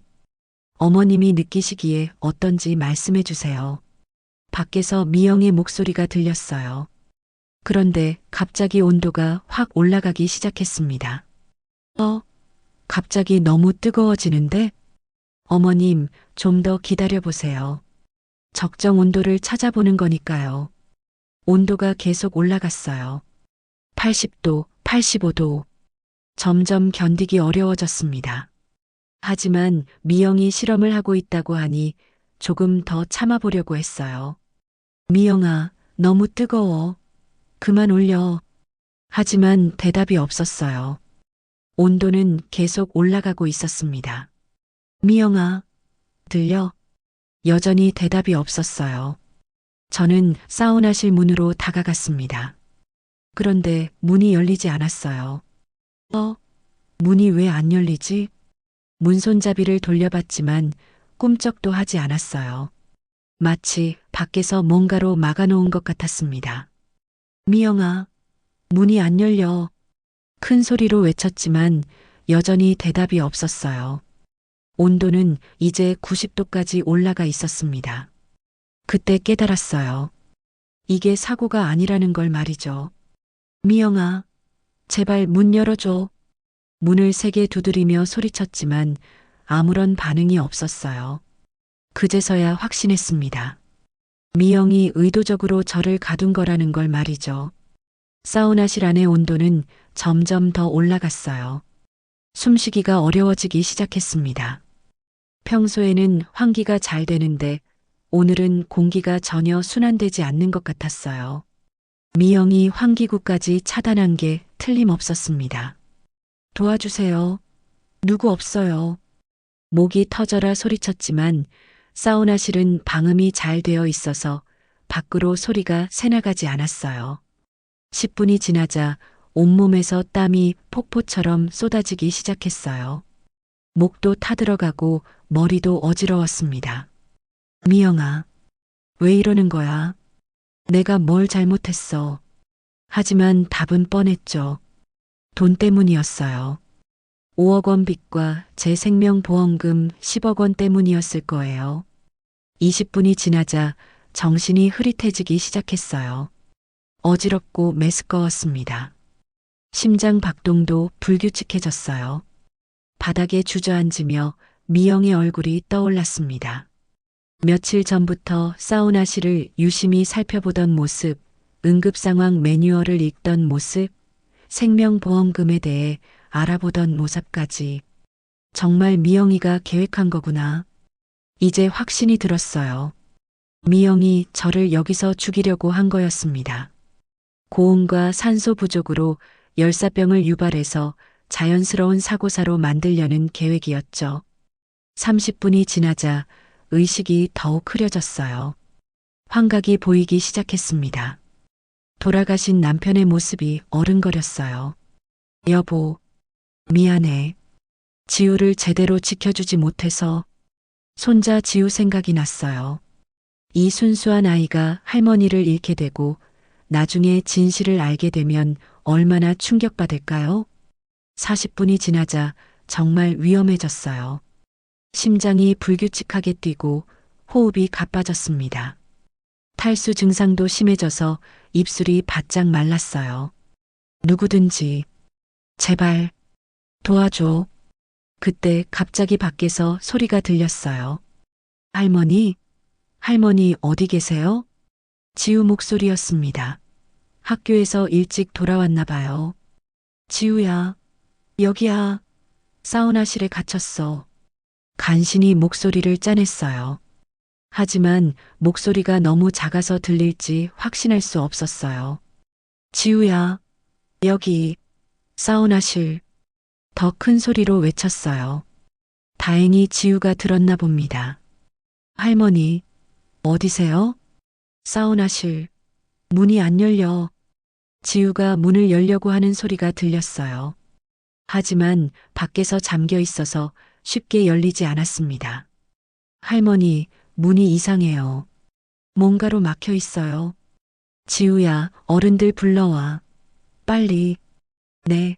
어머님이 느끼시기에 어떤지 말씀해 주세요. 밖에서 미영의 목소리가 들렸어요. 그런데 갑자기 온도가 확 올라가기 시작했습니다. 갑자기 너무 뜨거워지는데? 어머님, 좀 더 기다려 보세요. 적정 온도를 찾아보는 거니까요. 온도가 계속 올라갔어요. 80도, 85도. 점점 견디기 어려워졌습니다. 하지만 미영이 실험을 하고 있다고 하니 조금 더 참아보려고 했어요. 미영아, 너무 뜨거워. 그만 올려. 하지만 대답이 없었어요. 온도는 계속 올라가고 있었습니다. 미영아, 들려? 여전히 대답이 없었어요. 저는 사우나실 문으로 다가갔습니다. 그런데 문이 열리지 않았어요. 문이 왜 안 열리지? 문손잡이를 돌려봤지만 꿈쩍도 하지 않았어요. 마치 밖에서 뭔가로 막아놓은 것 같았습니다. 미영아, 문이 안 열려. 큰 소리로 외쳤지만 여전히 대답이 없었어요. 온도는 이제 90도까지 올라가 있었습니다. 그때 깨달았어요. 이게 사고가 아니라는 걸 말이죠. 미영아, 제발 문 열어줘. 문을 세게 두드리며 소리쳤지만 아무런 반응이 없었어요. 그제서야 확신했습니다. 미영이 의도적으로 저를 가둔 거라는 걸 말이죠. 사우나실 안의 온도는 점점 더 올라갔어요. 숨쉬기가 어려워지기 시작했습니다. 평소에는 환기가 잘 되는데 오늘은 공기가 전혀 순환되지 않는 것 같았어요. 미영이 환기구까지 차단한 게 틀림없었습니다. 도와주세요. 누구 없어요. 목이 터져라 소리쳤지만 사우나실은 방음이 잘 되어 있어서 밖으로 소리가 새나가지 않았어요. 10분이 지나자 온몸에서 땀이 폭포처럼 쏟아지기 시작했어요. 목도 타들어가고 머리도 어지러웠습니다. 미영아, 왜 이러는 거야? 내가 뭘 잘못했어. 하지만 답은 뻔했죠. 돈 때문이었어요. 5억 원 빚과 제 생명보험금 10억 원 때문이었을 거예요. 20분이 지나자 정신이 흐릿해지기 시작했어요. 어지럽고 메스꺼웠습니다. 심장 박동도 불규칙해졌어요. 바닥에 주저앉으며 미영의 얼굴이 떠올랐습니다. 며칠 전부터 사우나실을 유심히 살펴보던 모습, 응급상황 매뉴얼을 읽던 모습, 생명보험금에 대해 알아보던 모습까지. 정말 미영이가 계획한 거구나. 이제 확신이 들었어요. 미영이 저를 여기서 죽이려고 한 거였습니다. 고온과 산소 부족으로 열사병을 유발해서 자연스러운 사고사로 만들려는 계획이었죠. 30분이 지나자 의식이 더욱 흐려졌어요. 환각이 보이기 시작했습니다. 돌아가신 남편의 모습이 어른거렸어요. 여보, 미안해. 지우를 제대로 지켜주지 못해서. 손자 지우 생각이 났어요. 이 순수한 아이가 할머니를 잃게 되고 나중에 진실을 알게 되면 얼마나 충격받을까요? 40분이 지나자 정말 위험해졌어요. 심장이 불규칙하게 뛰고 호흡이 가빠졌습니다. 탈수 증상도 심해져서 입술이 바짝 말랐어요. 누구든지 제발 도와줘. 그때 갑자기 밖에서 소리가 들렸어요. 할머니, 할머니 어디 계세요? 지우 목소리였습니다. 학교에서 일찍 돌아왔나 봐요. 지우야, 여기야. 사우나실에 갇혔어. 간신히 목소리를 짜냈어요. 하지만 목소리가 너무 작아서 들릴지 확신할 수 없었어요. 지우야, 여기, 사우나실. 더 큰 소리로 외쳤어요. 다행히 지우가 들었나 봅니다. 할머니, 어디세요? 사우나실. 문이 안 열려. 지우가 문을 열려고 하는 소리가 들렸어요. 하지만 밖에서 잠겨 있어서 쉽게 열리지 않았습니다. 할머니, 문이 이상해요. 뭔가로 막혀 있어요. 지우야, 어른들 불러와. 빨리. 네.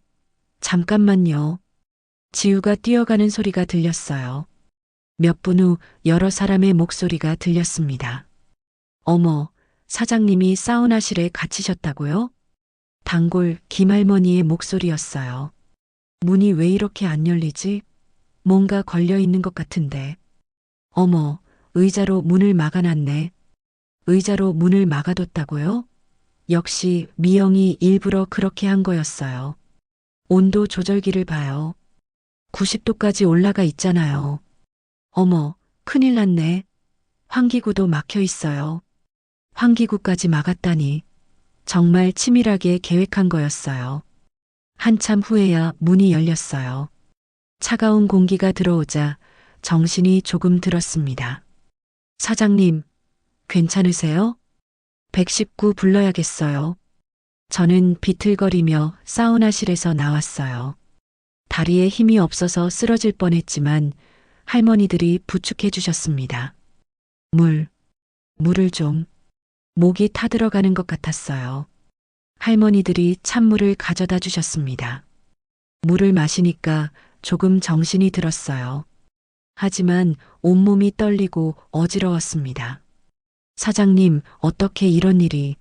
잠깐만요. 지우가 뛰어가는 소리가 들렸어요. 몇 분 후 여러 사람의 목소리가 들렸습니다. 어머, 사장님이 사우나실에 갇히셨다고요? 단골 김할머니의 목소리였어요. 문이 왜 이렇게 안 열리지? 뭔가 걸려 있는 것 같은데. 어머, 의자로 문을 막아놨네. 의자로 문을 막아뒀다고요? 역시 미영이 일부러 그렇게 한 거였어요. 온도 조절기를 봐요. 90도까지 올라가 있잖아요. 어머, 큰일 났네. 환기구도 막혀 있어요. 환기구까지 막았다니. 정말 치밀하게 계획한 거였어요. 한참 후에야 문이 열렸어요. 차가운 공기가 들어오자 정신이 조금 들었습니다. 사장님, 괜찮으세요? 119 불러야겠어요. 저는 비틀거리며 사우나실에서 나왔어요. 다리에 힘이 없어서 쓰러질 뻔했지만 할머니들이 부축해 주셨습니다. 물을 좀. 목이 타들어가는 것 같았어요. 할머니들이 찬물을 가져다 주셨습니다. 물을 마시니까 조금 정신이 들었어요. 하지만 온몸이 떨리고 어지러웠습니다. 사장님, 어떻게 이런 일이.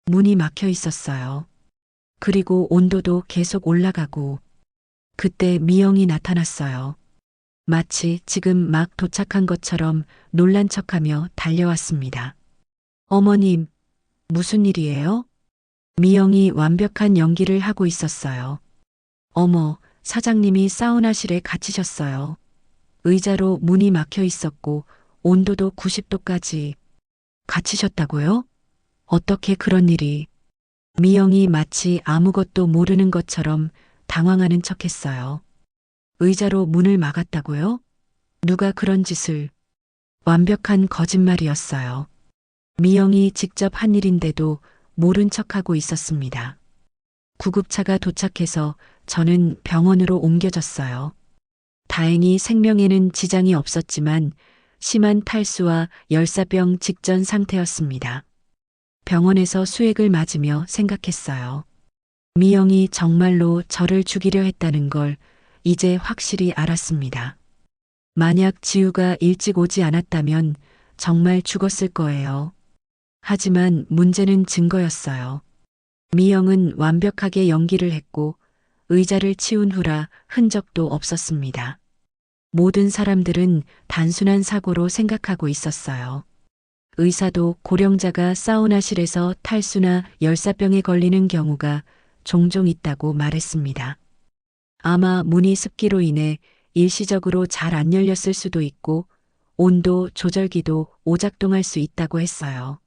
문이 막혀 있었어요. 그리고 온도도 계속 올라가고. 그때 미영이 나타났어요. 마치 지금 막 도착한 것처럼 놀란 척하며 달려왔습니다. 어머님, 무슨 일이에요? 미영이 완벽한 연기를 하고 있었어요. 어머, 사장님이 사우나실에 갇히셨어요. 의자로 문이 막혀 있었고 온도도 90도까지. 갇히셨다고요? 어떻게 그런 일이. 미영이 마치 아무것도 모르는 것처럼 당황하는 척했어요. 의자로 문을 막았다고요? 누가 그런 짓을? 완벽한 거짓말이었어요. 미영이 직접 한 일인데도 모른 척하고 있었습니다. 구급차가 도착해서 저는 병원으로 옮겨졌어요. 다행히 생명에는 지장이 없었지만 심한 탈수와 열사병 직전 상태였습니다. 병원에서 수액을 맞으며 생각했어요. 미영이 정말로 저를 죽이려 했다는 걸 이제 확실히 알았습니다. 만약 지우가 일찍 오지 않았다면 정말 죽었을 거예요. 하지만 문제는 증거였어요. 미영은 완벽하게 연기를 했고 의자를 치운 후라 흔적도 없었습니다. 모든 사람들은 단순한 사고로 생각하고 있었어요. 의사도 고령자가 사우나실에서 탈수나 열사병에 걸리는 경우가 종종 있다고 말했습니다. 아마 문이 습기로 인해 일시적으로 잘 안 열렸을 수도 있고 온도 조절기도 오작동할 수 있다고 했어요.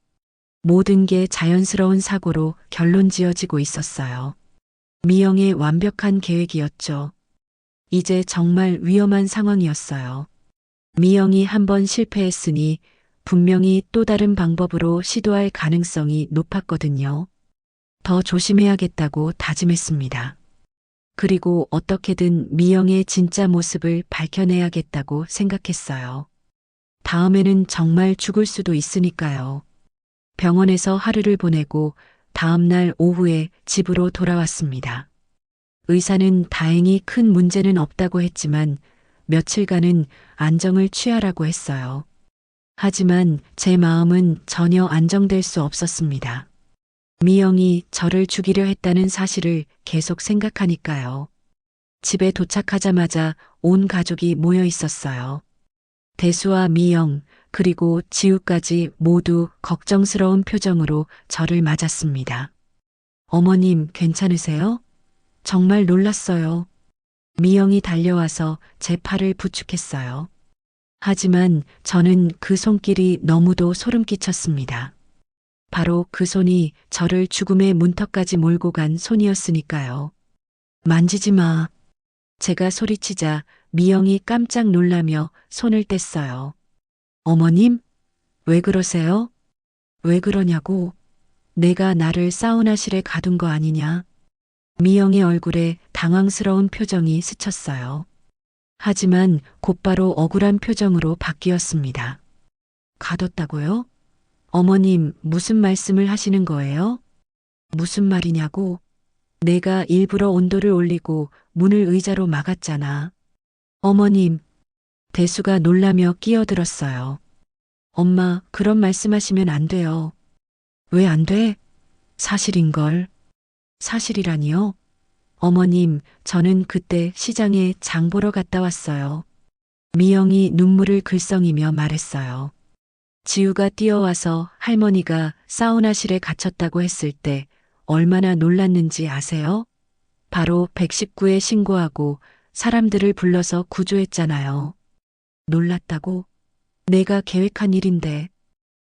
모든 게 자연스러운 사고로 결론 지어지고 있었어요. 미영의 완벽한 계획이었죠. 이제 정말 위험한 상황이었어요. 미영이 한번 실패했으니 분명히 또 다른 방법으로 시도할 가능성이 높았거든요. 더 조심해야겠다고 다짐했습니다. 그리고 어떻게든 미영의 진짜 모습을 밝혀내야겠다고 생각했어요. 다음에는 정말 죽을 수도 있으니까요. 병원에서 하루를 보내고 다음날 오후에 집으로 돌아왔습니다. 의사는 다행히 큰 문제는 없다고 했지만 며칠간은 안정을 취하라고 했어요. 하지만 제 마음은 전혀 안정될 수 없었습니다. 미영이 저를 죽이려 했다는 사실을 계속 생각하니까요. 집에 도착하자마자 온 가족이 모여 있었어요. 대수와 미영, 그리고 지우까지 모두 걱정스러운 표정으로 저를 맞았습니다. 어머님, 괜찮으세요? 정말 놀랐어요. 미영이 달려와서 제 팔을 부축했어요. 하지만 저는 그 손길이 너무도 소름 끼쳤습니다. 바로 그 손이 저를 죽음의 문턱까지 몰고 간 손이었으니까요. 만지지 마. 제가 소리치자 미영이 깜짝 놀라며 손을 뗐어요. 어머님? 왜 그러세요? 왜 그러냐고? 내가 나를 사우나실에 가둔 거 아니냐? 미영의 얼굴에 당황스러운 표정이 스쳤어요. 하지만 곧바로 억울한 표정으로 바뀌었습니다. 가뒀다고요? 어머님, 무슨 말씀을 하시는 거예요? 무슨 말이냐고? 내가 일부러 온도를 올리고 문을 의자로 막았잖아. 어머님, 대수가 놀라며 끼어들었어요. 엄마, 그런 말씀하시면 안 돼요. 왜 안 돼? 사실인걸. 사실이라니요? 어머님, 저는 그때 시장에 장 보러 갔다 왔어요. 미영이 눈물을 글썽이며 말했어요. 지우가 뛰어와서 할머니가 사우나실에 갇혔다고 했을 때 얼마나 놀랐는지 아세요? 바로 119에 신고하고 사람들을 불러서 구조했잖아요. 놀랐다고? 내가 계획한 일인데.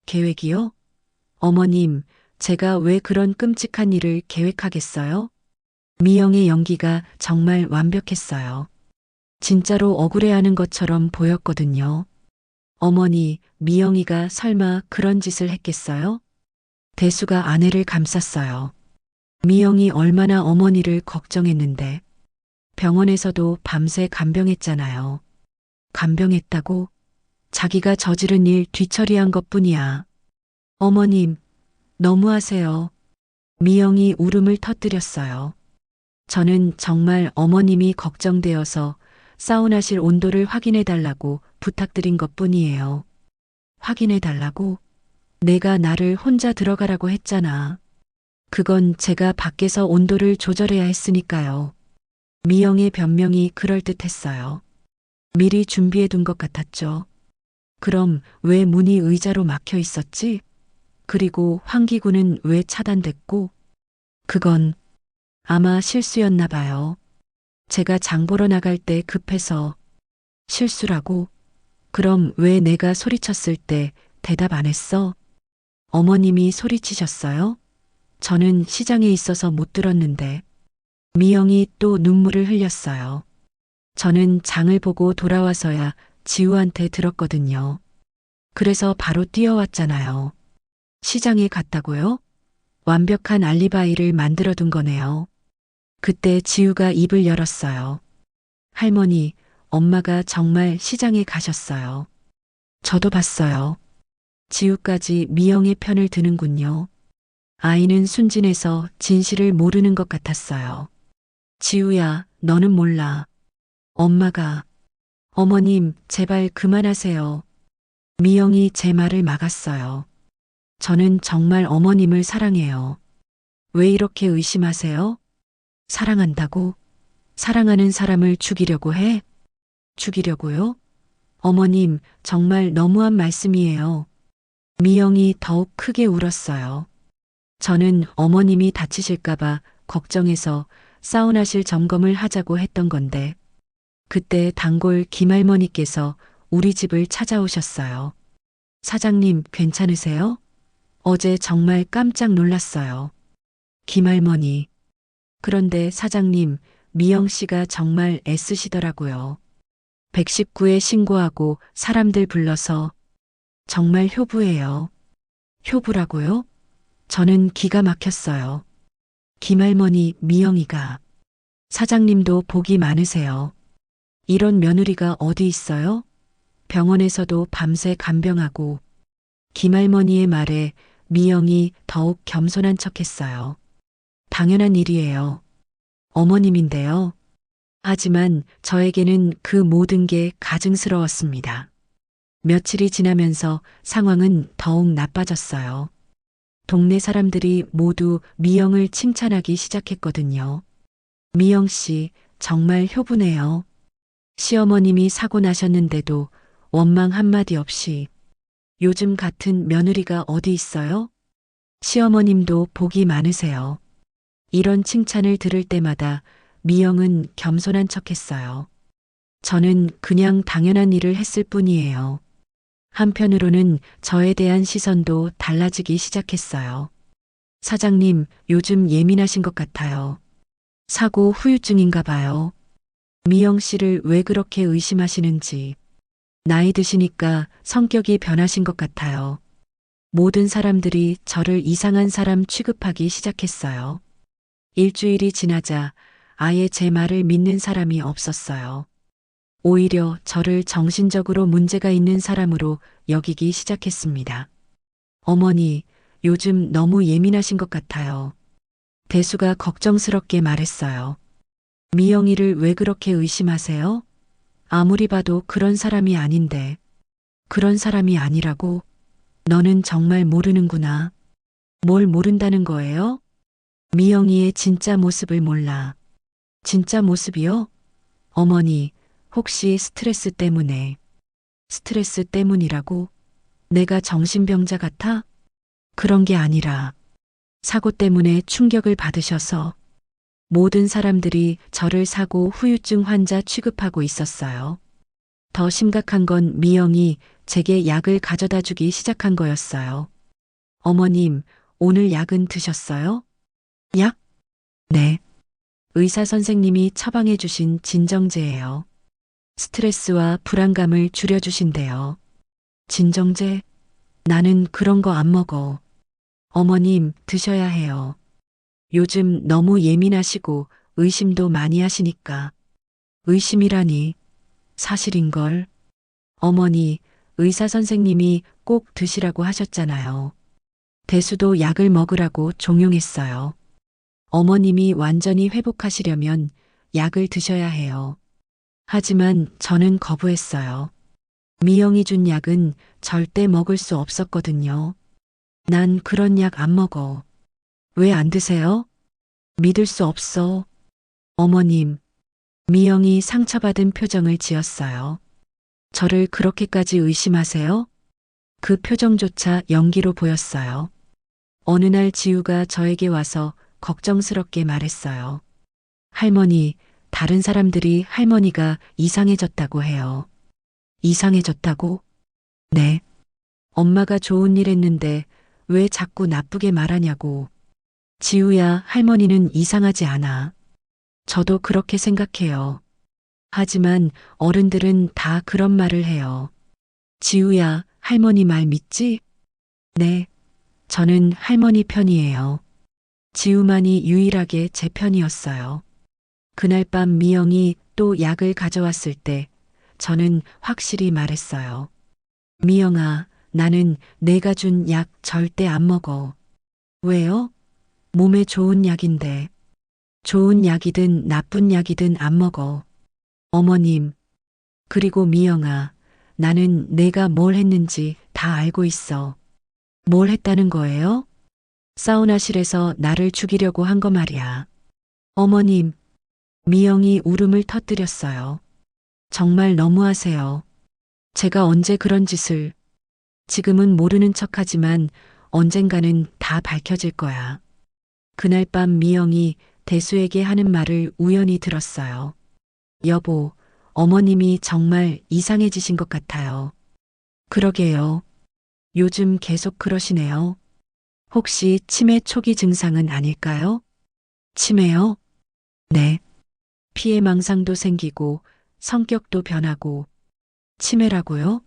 계획이요? 어머님, 제가 왜 그런 끔찍한 일을 계획하겠어요? 미영의 연기가 정말 완벽했어요. 진짜로 억울해하는 것처럼 보였거든요. 어머니, 미영이가 설마 그런 짓을 했겠어요? 대수가 아내를 감쌌어요. 미영이 얼마나 어머니를 걱정했는데 병원에서도 밤새 간병했잖아요. 간병했다고? 자기가 저지른 일 뒤처리한 것뿐이야. 어머님, 너무하세요. 미영이 울음을 터뜨렸어요. 저는 정말 어머님이 걱정되어서 사우나실 온도를 확인해 달라고 부탁드린 것뿐이에요. 확인해 달라고? 내가 나를 혼자 들어가라고 했잖아. 그건 제가 밖에서 온도를 조절해야 했으니까요. 미영의 변명이 그럴듯했어요. 미리 준비해 둔 것 같았죠. 그럼 왜 문이 의자로 막혀 있었지? 그리고 환기구는 왜 차단됐고? 그건 아마 실수였나 봐요. 제가 장 보러 나갈 때 급해서. 실수라고? 그럼 왜 내가 소리쳤을 때 대답 안 했어? 어머님이 소리치셨어요? 저는 시장에 있어서 못 들었는데 미영이 또 눈물을 흘렸어요. 저는 장을 보고 돌아와서야 지우한테 들었거든요. 그래서 바로 뛰어왔잖아요. 시장에 갔다고요? 완벽한 알리바이를 만들어둔 거네요. 그때 지우가 입을 열었어요. 할머니, 엄마가 정말 시장에 가셨어요. 저도 봤어요. 지우까지 미영의 편을 드는군요. 아이는 순진해서 진실을 모르는 것 같았어요. 지우야, 너는 몰라. 엄마가, 어머님, 제발 그만하세요. 미영이 제 말을 막았어요. 저는 정말 어머님을 사랑해요. 왜 이렇게 의심하세요? 사랑한다고? 사랑하는 사람을 죽이려고 해? 죽이려고요? 어머님, 정말 너무한 말씀이에요. 미영이 더욱 크게 울었어요. 저는 어머님이 다치실까봐 걱정해서 사우나실 점검을 하자고 했던 건데, 그때 단골 김할머니께서 우리 집을 찾아오셨어요. 사장님, 괜찮으세요? 어제 정말 깜짝 놀랐어요. 김할머니. 그런데 사장님, 미영 씨가 정말 애쓰시더라고요. 119에 신고하고 사람들 불러서 정말 효부예요. 효부라고요? 저는 기가 막혔어요. 김할머니 미영이가 사장님도 복이 많으세요. 이런 며느리가 어디 있어요? 병원에서도 밤새 간병하고 김할머니의 말에 미영이 더욱 겸손한 척했어요. 당연한 일이에요. 어머님인데요. 하지만 저에게는 그 모든 게 가증스러웠습니다. 며칠이 지나면서 상황은 더욱 나빠졌어요. 동네 사람들이 모두 미영을 칭찬하기 시작했거든요. 미영 씨, 정말 효부네요. 시어머님이 사고 나셨는데도 원망 한마디 없이 요즘 같은 며느리가 어디 있어요? 시어머님도 복이 많으세요. 이런 칭찬을 들을 때마다 미영은 겸손한 척했어요. 저는 그냥 당연한 일을 했을 뿐이에요. 한편으로는 저에 대한 시선도 달라지기 시작했어요. 사장님, 요즘 예민하신 것 같아요. 사고 후유증인가 봐요. 미영 씨를 왜 그렇게 의심하시는지. 나이 드시니까 성격이 변하신 것 같아요. 모든 사람들이 저를 이상한 사람 취급하기 시작했어요. 일주일이 지나자 아예 제 말을 믿는 사람이 없었어요. 오히려 저를 정신적으로 문제가 있는 사람으로 여기기 시작했습니다. 어머니, 요즘 너무 예민하신 것 같아요. 대수가 걱정스럽게 말했어요. 미영이를 왜 그렇게 의심하세요? 아무리 봐도 그런 사람이 아닌데. 그런 사람이 아니라고? 너는 정말 모르는구나. 뭘 모른다는 거예요? 미영이의 진짜 모습을 몰라. 진짜 모습이요? 어머니, 혹시 스트레스 때문에. 스트레스 때문이라고? 내가 정신병자 같아? 그런 게 아니라 사고 때문에 충격을 받으셔서 모든 사람들이 저를 사고 후유증 환자 취급하고 있었어요. 더 심각한 건 미영이 제게 약을 가져다 주기 시작한 거였어요. 어머님, 오늘 약은 드셨어요? 약? 네. 의사 선생님이 처방해 주신 진정제예요. 스트레스와 불안감을 줄여주신대요. 진정제? 나는 그런 거 안 먹어. 어머님, 드셔야 해요. 요즘 너무 예민하시고 의심도 많이 하시니까. 의심이라니. 사실인걸. 어머니, 의사 선생님이 꼭 드시라고 하셨잖아요. 대수도 약을 먹으라고 종용했어요. 어머님이 완전히 회복하시려면 약을 드셔야 해요. 하지만 저는 거부했어요. 미영이 준 약은 절대 먹을 수 없었거든요. 난 그런 약 안 먹어. 왜 안 드세요? 믿을 수 없어. 어머님, 미영이 상처받은 표정을 지었어요. 저를 그렇게까지 의심하세요? 그 표정조차 연기로 보였어요. 어느 날 지우가 저에게 와서 걱정스럽게 말했어요. 할머니, 다른 사람들이 할머니가 이상해졌다고 해요. 이상해졌다고? 네. 엄마가 좋은 일 했는데 왜 자꾸 나쁘게 말하냐고. 지우야, 할머니는 이상하지 않아. 저도 그렇게 생각해요. 하지만 어른들은 다 그런 말을 해요. 지우야, 할머니 말 믿지? 네, 저는 할머니 편이에요. 지우만이 유일하게 제 편이었어요. 그날 밤 미영이 또 약을 가져왔을 때 저는 확실히 말했어요. 미영아, 나는 내가 준 약 절대 안 먹어. 왜요? 몸에 좋은 약인데. 좋은 약이든 나쁜 약이든 안 먹어. 어머님, 그리고 미영아, 나는 내가 뭘 했는지 다 알고 있어. 뭘 했다는 거예요? 사우나실에서 나를 죽이려고 한 거 말이야. 어머님, 미영이 울음을 터뜨렸어요. 정말 너무하세요. 제가 언제 그런 짓을, 지금은 모르는 척하지만 언젠가는 다 밝혀질 거야. 그날 밤 미영이 대수에게 하는 말을 우연히 들었어요. 여보, 어머님이 정말 이상해지신 것 같아요. 그러게요. 요즘 계속 그러시네요. 혹시 치매 초기 증상은 아닐까요? 치매요? 네. 피해망상도 생기고 성격도 변하고 치매라고요?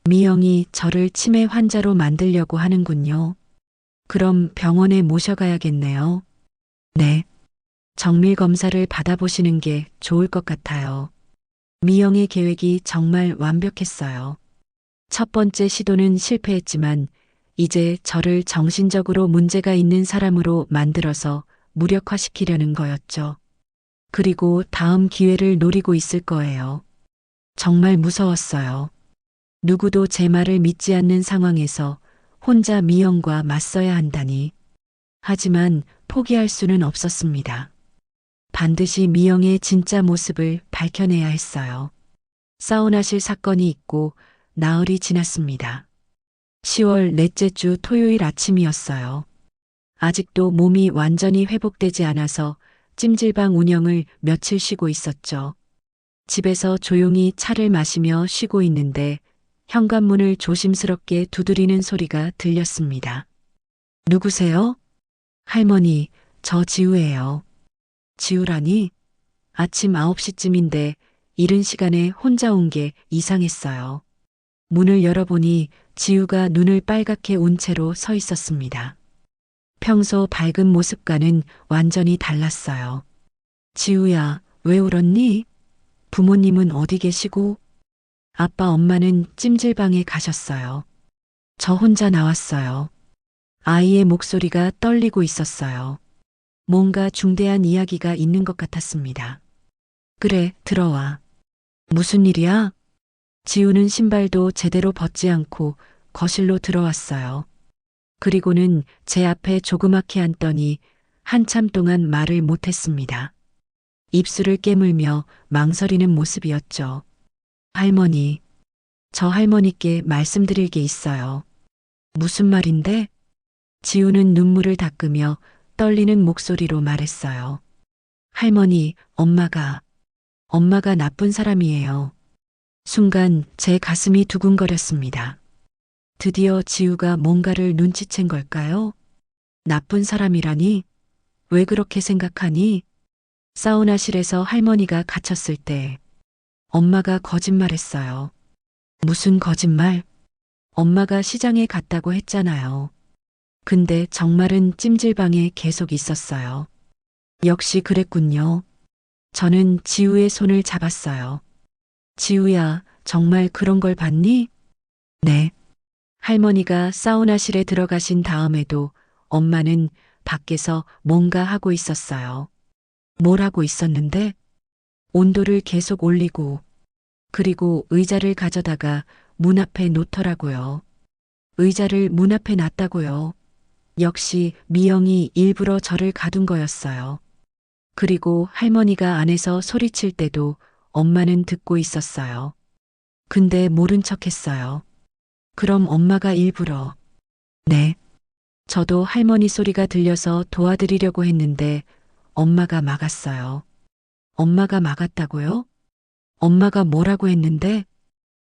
미영이 저를 치매 환자로 만들려고 하는군요. 그럼 병원에 모셔가야겠네요. 네. 정밀 검사를 받아보시는 게 좋을 것 같아요. 미영의 계획이 정말 완벽했어요. 첫 번째 시도는 실패했지만 이제 저를 정신적으로 문제가 있는 사람으로 만들어서 무력화시키려는 거였죠. 그리고 다음 기회를 노리고 있을 거예요. 정말 무서웠어요. 누구도 제 말을 믿지 않는 상황에서 혼자 미영과 맞서야 한다니. 하지만 포기할 수는 없었습니다. 반드시 미영의 진짜 모습을 밝혀내야 했어요. 사우나실 사건이 있고 나흘이 지났습니다. 10월 넷째 주 토요일 아침이었어요. 아직도 몸이 완전히 회복되지 않아서 찜질방 운영을 며칠 쉬고 있었죠. 집에서 조용히 차를 마시며 쉬고 있는데 현관문을 조심스럽게 두드리는 소리가 들렸습니다. 누구세요? 할머니, 저 지우예요. 지우라니? 아침 9시쯤인데 이른 시간에 혼자 온 게 이상했어요. 문을 열어보니 지우가 눈을 빨갛게 운 채로 서 있었습니다. 평소 밝은 모습과는 완전히 달랐어요. 지우야, 왜 울었니? 부모님은 어디 계시고? 아빠, 엄마는 찜질방에 가셨어요. 저 혼자 나왔어요. 아이의 목소리가 떨리고 있었어요. 뭔가 중대한 이야기가 있는 것 같았습니다. 그래, 들어와. 무슨 일이야? 지우는 신발도 제대로 벗지 않고 거실로 들어왔어요. 그리고는 제 앞에 조그맣게 앉더니 한참 동안 말을 못했습니다. 입술을 깨물며 망설이는 모습이었죠. 할머니, 저 할머니께 말씀드릴 게 있어요. 무슨 말인데? 지우는 눈물을 닦으며 떨리는 목소리로 말했어요. 할머니, 엄마가 나쁜 사람이에요. 순간 제 가슴이 두근거렸습니다. 드디어 지우가 뭔가를 눈치챈 걸까요? 나쁜 사람이라니? 왜 그렇게 생각하니? 사우나실에서 할머니가 갇혔을 때 엄마가 거짓말했어요. 무슨 거짓말? 엄마가 시장에 갔다고 했잖아요. 근데 정말은 찜질방에 계속 있었어요. 역시 그랬군요. 저는 지우의 손을 잡았어요. 지우야, 정말 그런 걸 봤니? 네. 할머니가 사우나실에 들어가신 다음에도 엄마는 밖에서 뭔가 하고 있었어요. 뭘 하고 있었는데? 온도를 계속 올리고, 그리고 의자를 가져다가 문 앞에 놓더라고요. 의자를 문 앞에 놨다고요. 역시 미영이 일부러 저를 가둔 거였어요. 그리고 할머니가 안에서 소리칠 때도 엄마는 듣고 있었어요. 근데 모른 척 했어요. 그럼 엄마가 일부러. 네. 저도 할머니 소리가 들려서 도와드리려고 했는데 엄마가 막았어요. 엄마가 막았다고요? 엄마가 뭐라고 했는데?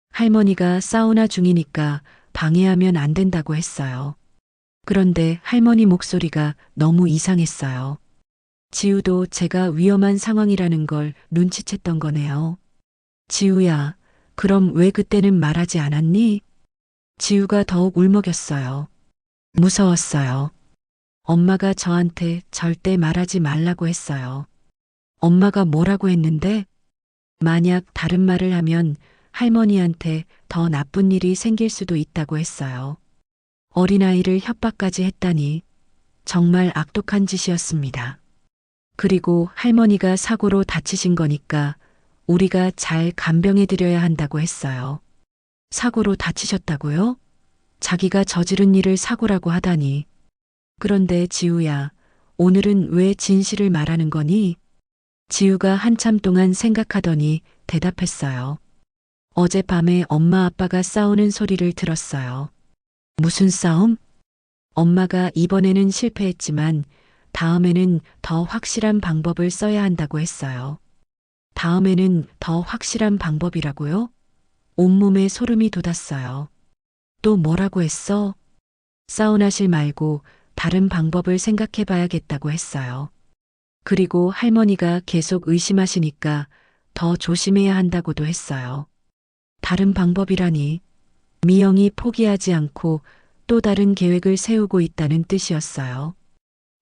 할머니가 사우나 중이니까 방해하면 안 된다고 했어요. 그런데 할머니 목소리가 너무 이상했어요. 지우도 제가 위험한 상황이라는 걸 눈치챘던 거네요. 지우야, 그럼 왜 그때는 말하지 않았니? 지우가 더욱 울먹였어요. 무서웠어요. 엄마가 저한테 절대 말하지 말라고 했어요. 엄마가 뭐라고 했는데? 만약 다른 말을 하면 할머니한테 더 나쁜 일이 생길 수도 있다고 했어요. 어린아이를 협박까지 했다니 정말 악독한 짓이었습니다. 그리고 할머니가 사고로 다치신 거니까 우리가 잘 간병해 드려야 한다고 했어요. 사고로 다치셨다고요? 자기가 저지른 일을 사고라고 하다니. 그런데 지우야, 오늘은 왜 진실을 말하는 거니? 지우가 한참 동안 생각하더니 대답했어요. 어젯밤에 엄마 아빠가 싸우는 소리를 들었어요. 무슨 싸움? 엄마가 이번에는 실패했지만 다음에는 더 확실한 방법을 써야 한다고 했어요. 다음에는 더 확실한 방법이라고요? 온몸에 소름이 돋았어요. 또 뭐라고 했어? 싸움하실 말고 다른 방법을 생각해 봐야겠다고 했어요. 그리고 할머니가 계속 의심하시니까 더 조심해야 한다고도 했어요. 다른 방법이라니. 미영이 포기하지 않고 또 다른 계획을 세우고 있다는 뜻이었어요.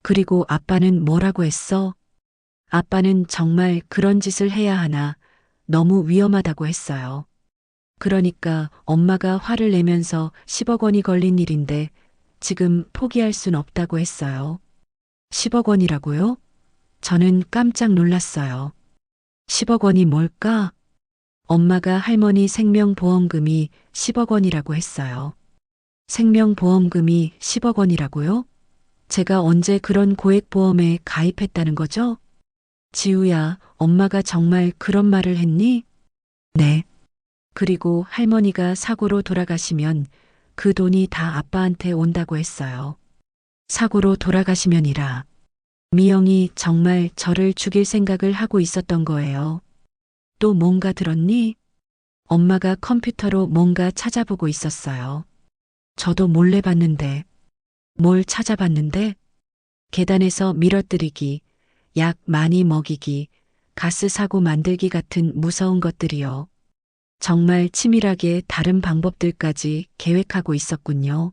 그리고 아빠는 뭐라고 했어? 아빠는 정말 그런 짓을 해야 하나 너무 위험하다고 했어요. 그러니까 엄마가 화를 내면서 10억 원이 걸린 일인데 지금 포기할 순 없다고 했어요. 10억 원이라고요? 저는 깜짝 놀랐어요. 10억 원이 뭘까? 엄마가 할머니 생명보험금이 10억 원이라고 했어요. 생명보험금이 10억 원이라고요? 제가 언제 그런 고액보험에 가입했다는 거죠? 지우야, 엄마가 정말 그런 말을 했니? 네. 그리고 할머니가 사고로 돌아가시면 그 돈이 다 아빠한테 온다고 했어요. 사고로 돌아가시면이라. 미영이 정말 저를 죽일 생각을 하고 있었던 거예요. 또 뭔가 들었니? 엄마가 컴퓨터로 뭔가 찾아보고 있었어요. 저도 몰래 봤는데. 뭘 찾아봤는데? 계단에서 밀어뜨리기, 약 많이 먹이기, 가스 사고 만들기 같은 무서운 것들이요. 정말 치밀하게 다른 방법들까지 계획하고 있었군요.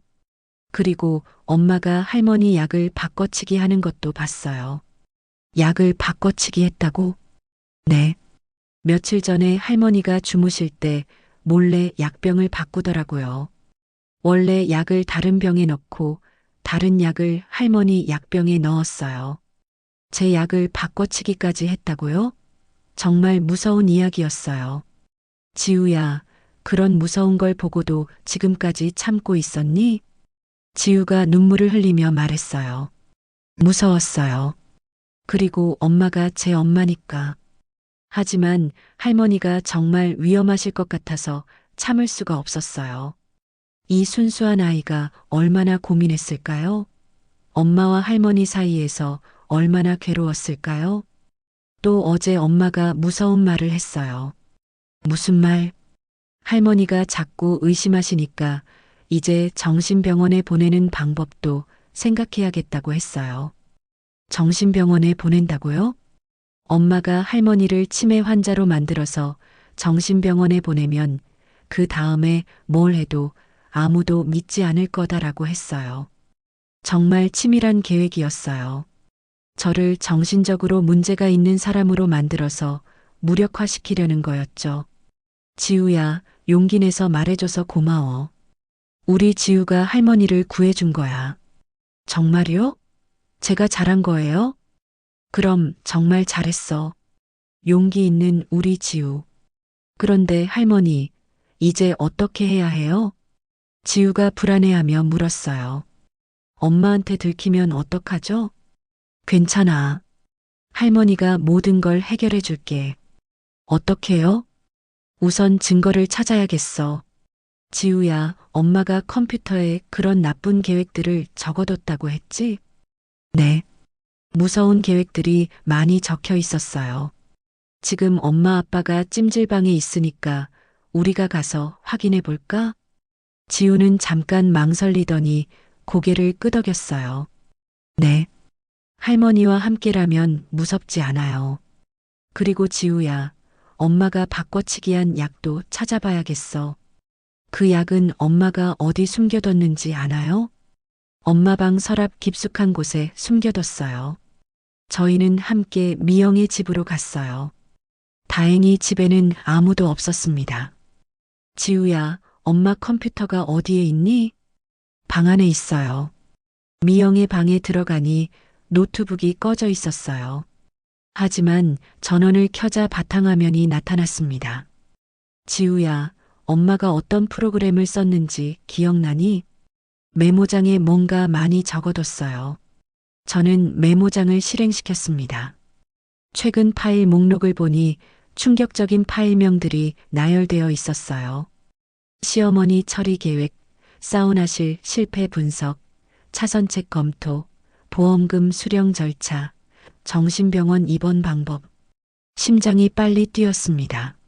그리고 엄마가 할머니 약을 바꿔치기 하는 것도 봤어요. 약을 바꿔치기 했다고? 네. 며칠 전에 할머니가 주무실 때 몰래 약병을 바꾸더라고요. 원래 약을 다른 병에 넣고 다른 약을 할머니 약병에 넣었어요. 제 약을 바꿔치기까지 했다고요? 정말 무서운 이야기였어요. 지우야, 그런 무서운 걸 보고도 지금까지 참고 있었니? 지우가 눈물을 흘리며 말했어요. 무서웠어요. 그리고 엄마가 제 엄마니까. 하지만 할머니가 정말 위험하실 것 같아서 참을 수가 없었어요. 이 순수한 아이가 얼마나 고민했을까요? 엄마와 할머니 사이에서 얼마나 괴로웠을까요? 또 어제 엄마가 무서운 말을 했어요. 무슨 말? 할머니가 자꾸 의심하시니까 이제 정신병원에 보내는 방법도 생각해야겠다고 했어요. 정신병원에 보낸다고요? 엄마가 할머니를 치매 환자로 만들어서 정신병원에 보내면 그 다음에 뭘 해도 아무도 믿지 않을 거다라고 했어요. 정말 치밀한 계획이었어요. 저를 정신적으로 문제가 있는 사람으로 만들어서 무력화시키려는 거였죠. 지우야, 용기 내서 말해줘서 고마워. 우리 지우가 할머니를 구해준 거야. 정말요? 제가 잘한 거예요? 그럼 정말 잘했어. 용기 있는 우리 지우. 그런데 할머니, 이제 어떻게 해야 해요? 지우가 불안해하며 물었어요. 엄마한테 들키면 어떡하죠? 괜찮아. 할머니가 모든 걸 해결해 줄게. 어떻게요? 우선 증거를 찾아야겠어. 지우야, 엄마가 컴퓨터에 그런 나쁜 계획들을 적어뒀다고 했지? 네. 무서운 계획들이 많이 적혀 있었어요. 지금 엄마 아빠가 찜질방에 있으니까 우리가 가서 확인해 볼까? 지우는 잠깐 망설이더니 고개를 끄덕였어요. 네. 할머니와 함께라면 무섭지 않아요. 그리고 지우야, 엄마가 바꿔치기한 약도 찾아봐야겠어. 그 약은 엄마가 어디 숨겨뒀는지 아나요? 엄마 방 서랍 깊숙한 곳에 숨겨뒀어요. 저희는 함께 미영의 집으로 갔어요. 다행히 집에는 아무도 없었습니다. 지우야, 엄마 컴퓨터가 어디에 있니? 방 안에 있어요. 미영의 방에 들어가니 노트북이 꺼져 있었어요. 하지만 전원을 켜자 바탕화면이 나타났습니다. 지우야, 엄마가 어떤 프로그램을 썼는지 기억나니? 메모장에 뭔가 많이 적어뒀어요. 저는 메모장을 실행시켰습니다. 최근 파일 목록을 보니 충격적인 파일명들이 나열되어 있었어요. 시어머니 처리 계획, 사우나실 실패 분석, 차선책 검토, 보험금 수령 절차, 정신병원 입원 방법. 심장이 빨리 뛰었습니다.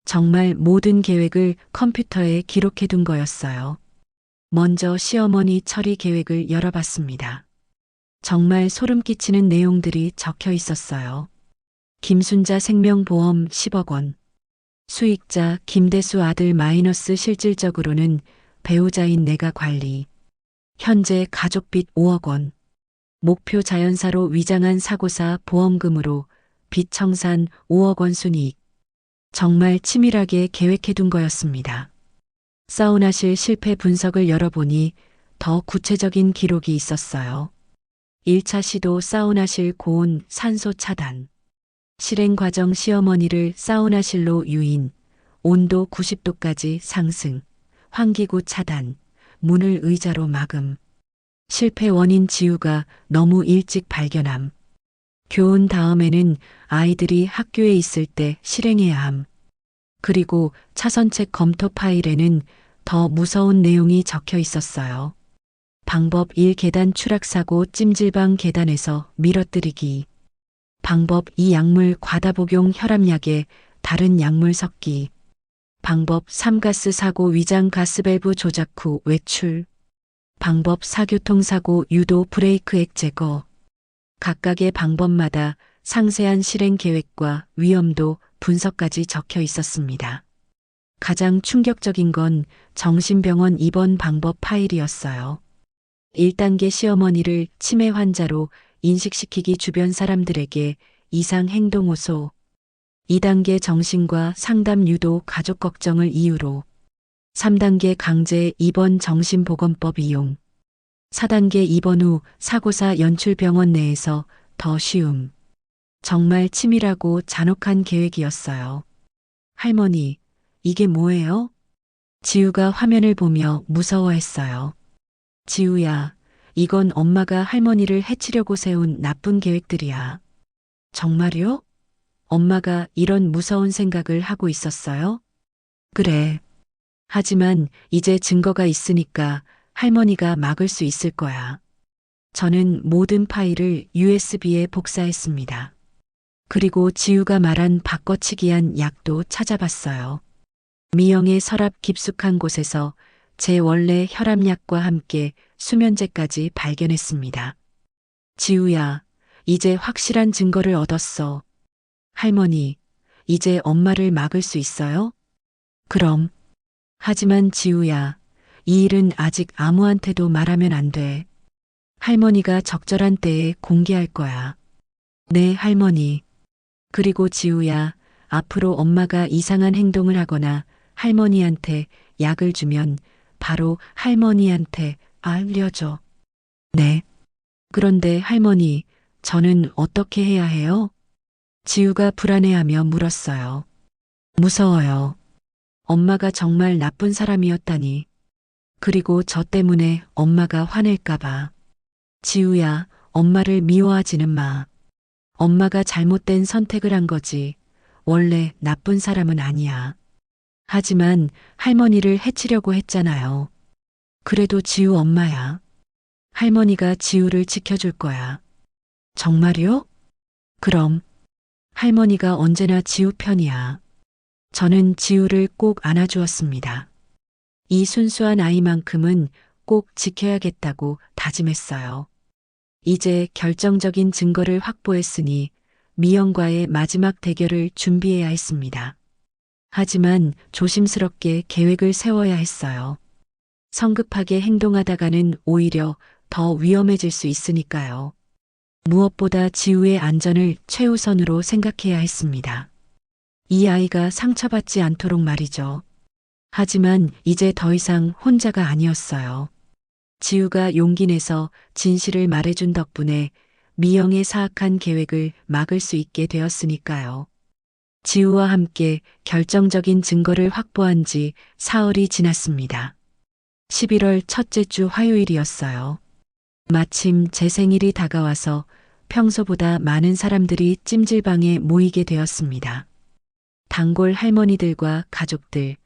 정말 모든 계획을 컴퓨터에 기록해둔 거였어요. 먼저 시어머니 처리 계획을 열어봤습니다. 정말 소름 끼치는 내용들이 적혀 있었어요. 김순자 생명보험 10억 원. 수익자 김대수 아들 마이너스 실질적으로는 배우자인 내가 관리. 현재 가족빚 5억 원. 목표 자연사로 위장한 사고사 보험금으로 빚 청산 5억 원 순이익. 정말 치밀하게 계획해둔 거였습니다. 사우나실 실패 분석을 열어보니 더 구체적인 기록이 있었어요. 1차 시도 사우나실 고온 산소 차단. 실행 과정 시어머니를 사우나실로 유인, 온도 90도까지 상승, 환기구 차단, 문을 의자로 막음. 실패 원인 지우가 너무 일찍 발견함. 교훈 다음에는 아이들이 학교에 있을 때 실행해야 함. 그리고 차선책 검토 파일에는 더 무서운 내용이 적혀 있었어요. 방법 1 계단 추락사고 찜질방 계단에서 밀어뜨리기. 방법 2 약물 과다 복용 혈압약에 다른 약물 섞기. 방법 3 가스 사고 위장 가스 밸브 조작 후 외출. 방법 4 교통사고 유도 브레이크액 제거. 각각의 방법마다 상세한 실행 계획과 위험도 분석까지 적혀 있었습니다. 가장 충격적인 건 정신병원 입원 방법 파일이었어요. 1단계 시어머니를 치매 환자로 인식시키기 주변 사람들에게 이상 행동 호소. 2단계 정신과 상담 유도 가족 걱정을 이유로. 3단계 강제 입원 정신보건법 이용. 4단계 입원 후 사고사 연출 병원 내에서 더 쉬움. 정말 치밀하고 잔혹한 계획이었어요. 할머니, 이게 뭐예요? 지우가 화면을 보며 무서워했어요. 지우야, 이건 엄마가 할머니를 해치려고 세운 나쁜 계획들이야. 정말요? 엄마가 이런 무서운 생각을 하고 있었어요? 그래. 하지만 이제 증거가 있으니까 할머니가 막을 수 있을 거야. 저는 모든 파일을 USB에 복사했습니다. 그리고 지우가 말한 바꿔치기한 약도 찾아봤어요. 미영의 서랍 깊숙한 곳에서 제 원래 혈압약과 함께 수면제까지 발견했습니다. 지우야, 이제 확실한 증거를 얻었어. 할머니, 이제 엄마를 막을 수 있어요? 그럼. 하지만 지우야, 이 일은 아직 아무한테도 말하면 안 돼. 할머니가 적절한 때에 공개할 거야. 네, 할머니. 그리고 지우야, 앞으로 엄마가 이상한 행동을 하거나 할머니한테 약을 주면 바로 할머니한테 알려줘. 네. 그런데 할머니, 저는 어떻게 해야 해요? 지우가 불안해하며 물었어요. 무서워요. 엄마가 정말 나쁜 사람이었다니. 그리고 저 때문에 엄마가 화낼까봐. 지우야, 엄마를 미워하지는 마. 엄마가 잘못된 선택을 한 거지. 원래 나쁜 사람은 아니야. 하지만 할머니를 해치려고 했잖아요. 그래도 지우 엄마야. 할머니가 지우를 지켜줄 거야. 정말요? 그럼. 할머니가 언제나 지우 편이야. 저는 지우를 꼭 안아주었습니다. 이 순수한 아이만큼은 꼭 지켜야겠다고 다짐했어요. 이제 결정적인 증거를 확보했으니 미영과의 마지막 대결을 준비해야 했습니다. 하지만 조심스럽게 계획을 세워야 했어요. 성급하게 행동하다가는 오히려 더 위험해질 수 있으니까요. 무엇보다 지우의 안전을 최우선으로 생각해야 했습니다. 이 아이가 상처받지 않도록 말이죠. 하지만 이제 더 이상 혼자가 아니었어요. 지우가 용기 내서 진실을 말해준 덕분에 미영의 사악한 계획을 막을 수 있게 되었으니까요. 지우와 함께 결정적인 증거를 확보한 지 사흘이 지났습니다. 11월 첫째 주 화요일이었어요. 마침 제 생일이 다가와서 평소보다 많은 사람들이 찜질방에 모이게 되었습니다. 단골 할머니들과 가족들,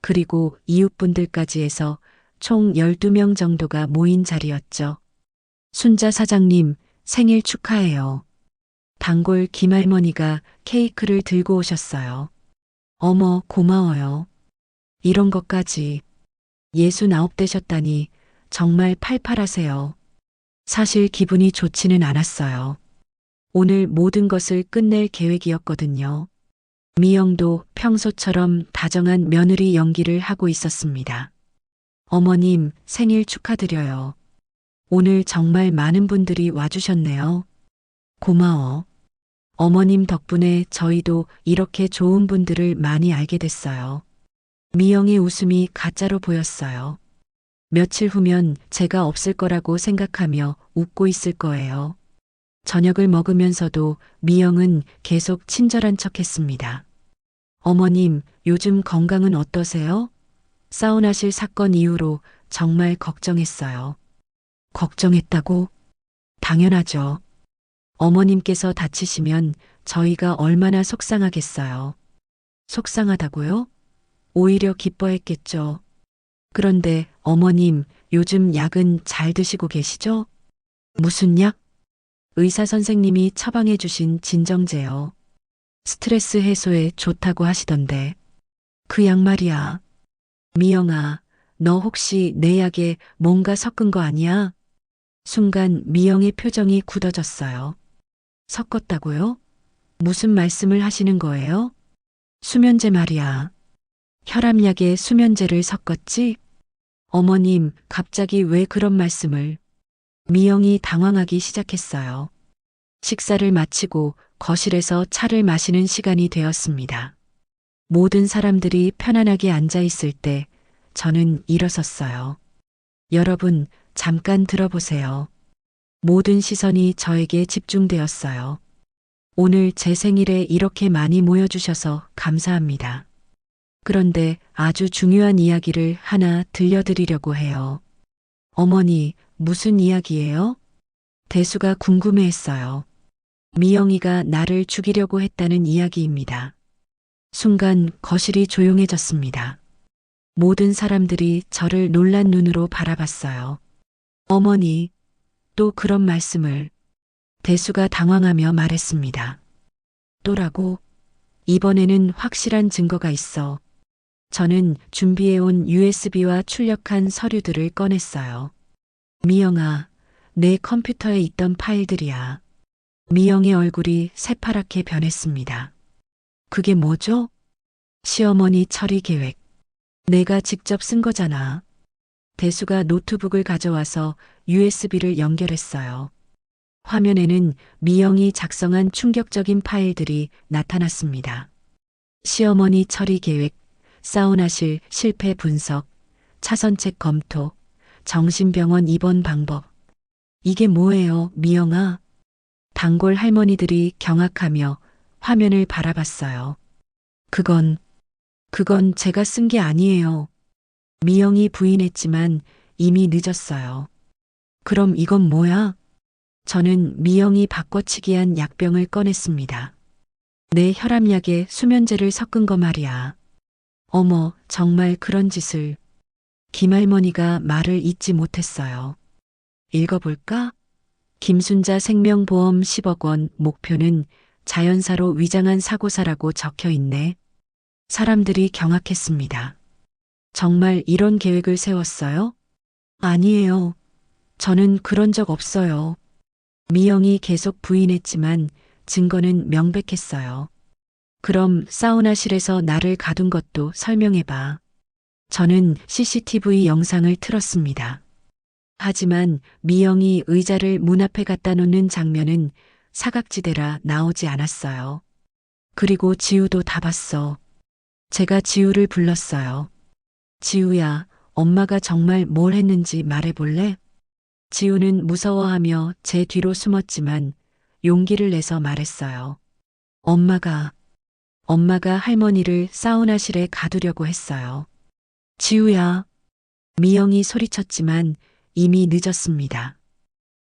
그리고 이웃분들까지 해서 총 12명 정도가 모인 자리였죠. 순자 사장님, 생일 축하해요. 단골 김할머니가 케이크를 들고 오셨어요. 어머, 고마워요. 이런 것까지 69 되셨다니 정말 팔팔하세요. 사실 기분이 좋지는 않았어요. 오늘 모든 것을 끝낼 계획이었거든요. 미영도 평소처럼 다정한 며느리 연기를 하고 있었습니다. 어머님, 생일 축하드려요. 오늘 정말 많은 분들이 와주셨네요. 고마워. 어머님 덕분에 저희도 이렇게 좋은 분들을 많이 알게 됐어요. 미영의 웃음이 가짜로 보였어요. 며칠 후면 제가 없을 거라고 생각하며 웃고 있을 거예요. 저녁을 먹으면서도 미영은 계속 친절한 척 했습니다. 어머님, 요즘 건강은 어떠세요? 사우나실 사건 이후로 정말 걱정했어요. 걱정했다고? 당연하죠. 어머님께서 다치시면 저희가 얼마나 속상하겠어요. 속상하다고요? 오히려 기뻐했겠죠. 그런데 어머님, 요즘 약은 잘 드시고 계시죠? 무슨 약? 의사 선생님이 처방해 주신 진정제요. 스트레스 해소에 좋다고 하시던데. 그 약 말이야. 미영아, 너 혹시 내 약에 뭔가 섞은 거 아니야? 순간 미영의 표정이 굳어졌어요. 섞었다고요? 무슨 말씀을 하시는 거예요? 수면제 말이야. 혈압약에 수면제를 섞었지? 어머님, 갑자기 왜 그런 말씀을? 미영이 당황하기 시작했어요. 식사를 마치고 거실에서 차를 마시는 시간이 되었습니다. 모든 사람들이 편안하게 앉아 있을 때 저는 일어섰어요. 여러분, 잠깐 들어보세요. 모든 시선이 저에게 집중되었어요. 오늘 제 생일에 이렇게 많이 모여주셔서 감사합니다. 그런데 아주 중요한 이야기를 하나 들려드리려고 해요. 어머니, 무슨 이야기예요? 대수가 궁금해했어요. 미영이가 나를 죽이려고 했다는 이야기입니다. 순간 거실이 조용해졌습니다. 모든 사람들이 저를 놀란 눈으로 바라봤어요. 어머니, 또 그런 말씀을. 대수가 당황하며 말했습니다. 또라고? 이번에는 확실한 증거가 있어. 저는 준비해온 USB와 출력한 서류들을 꺼냈어요. 미영아, 내 컴퓨터에 있던 파일들이야. 미영의 얼굴이 새파랗게 변했습니다. 그게 뭐죠? 시어머니 처리 계획. 내가 직접 쓴 거잖아. 대수가 노트북을 가져와서 USB를 연결했어요. 화면에는 미영이 작성한 충격적인 파일들이 나타났습니다. 시어머니 처리 계획, 사우나실 실패 분석, 차선책 검토, 정신병원 입원 방법. 이게 뭐예요, 미영아? 단골 할머니들이 경악하며 화면을 바라봤어요. 그건 제가 쓴 게 아니에요. 미영이 부인했지만 이미 늦었어요. 그럼 이건 뭐야? 저는 미영이 바꿔치기한 약병을 꺼냈습니다. 내 혈압약에 수면제를 섞은 거 말이야. 어머, 정말 그런 짓을. 김할머니가 말을 잇지 못했어요. 읽어볼까? 김순자 생명보험 10억 원 목표는 자연사로 위장한 사고사라고 적혀 있네. 사람들이 경악했습니다. 정말 이런 계획을 세웠어요? 아니에요. 저는 그런 적 없어요. 미영이 계속 부인했지만 증거는 명백했어요. 그럼 사우나실에서 나를 가둔 것도 설명해봐. 저는 CCTV 영상을 틀었습니다. 하지만 미영이 의자를 문 앞에 갖다 놓는 장면은 사각지대라 나오지 않았어요. 그리고 지우도 다 봤어. 제가 지우를 불렀어요. 지우야, 엄마가 정말 뭘 했는지 말해볼래? 지우는 무서워하며 제 뒤로 숨었지만 용기를 내서 말했어요. 엄마가 할머니를 사우나실에 가두려고 했어요. 지우야. 미영이 소리쳤지만 이미 늦었습니다.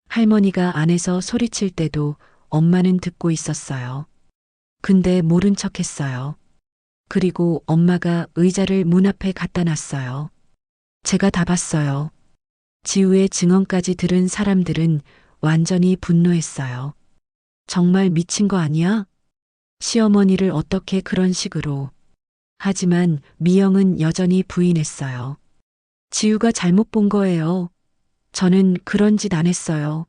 할머니가 안에서 소리칠 때도 엄마는 듣고 있었어요. 근데 모른 척 했어요. 그리고 엄마가 의자를 문 앞에 갖다 놨어요. 제가 다 봤어요. 지우의 증언까지 들은 사람들은 완전히 분노했어요. 정말 미친 거 아니야? 시어머니를 어떻게 그런 식으로. 하지만 미영은 여전히 부인했어요. 지우가 잘못 본 거예요. 저는 그런 짓 안 했어요.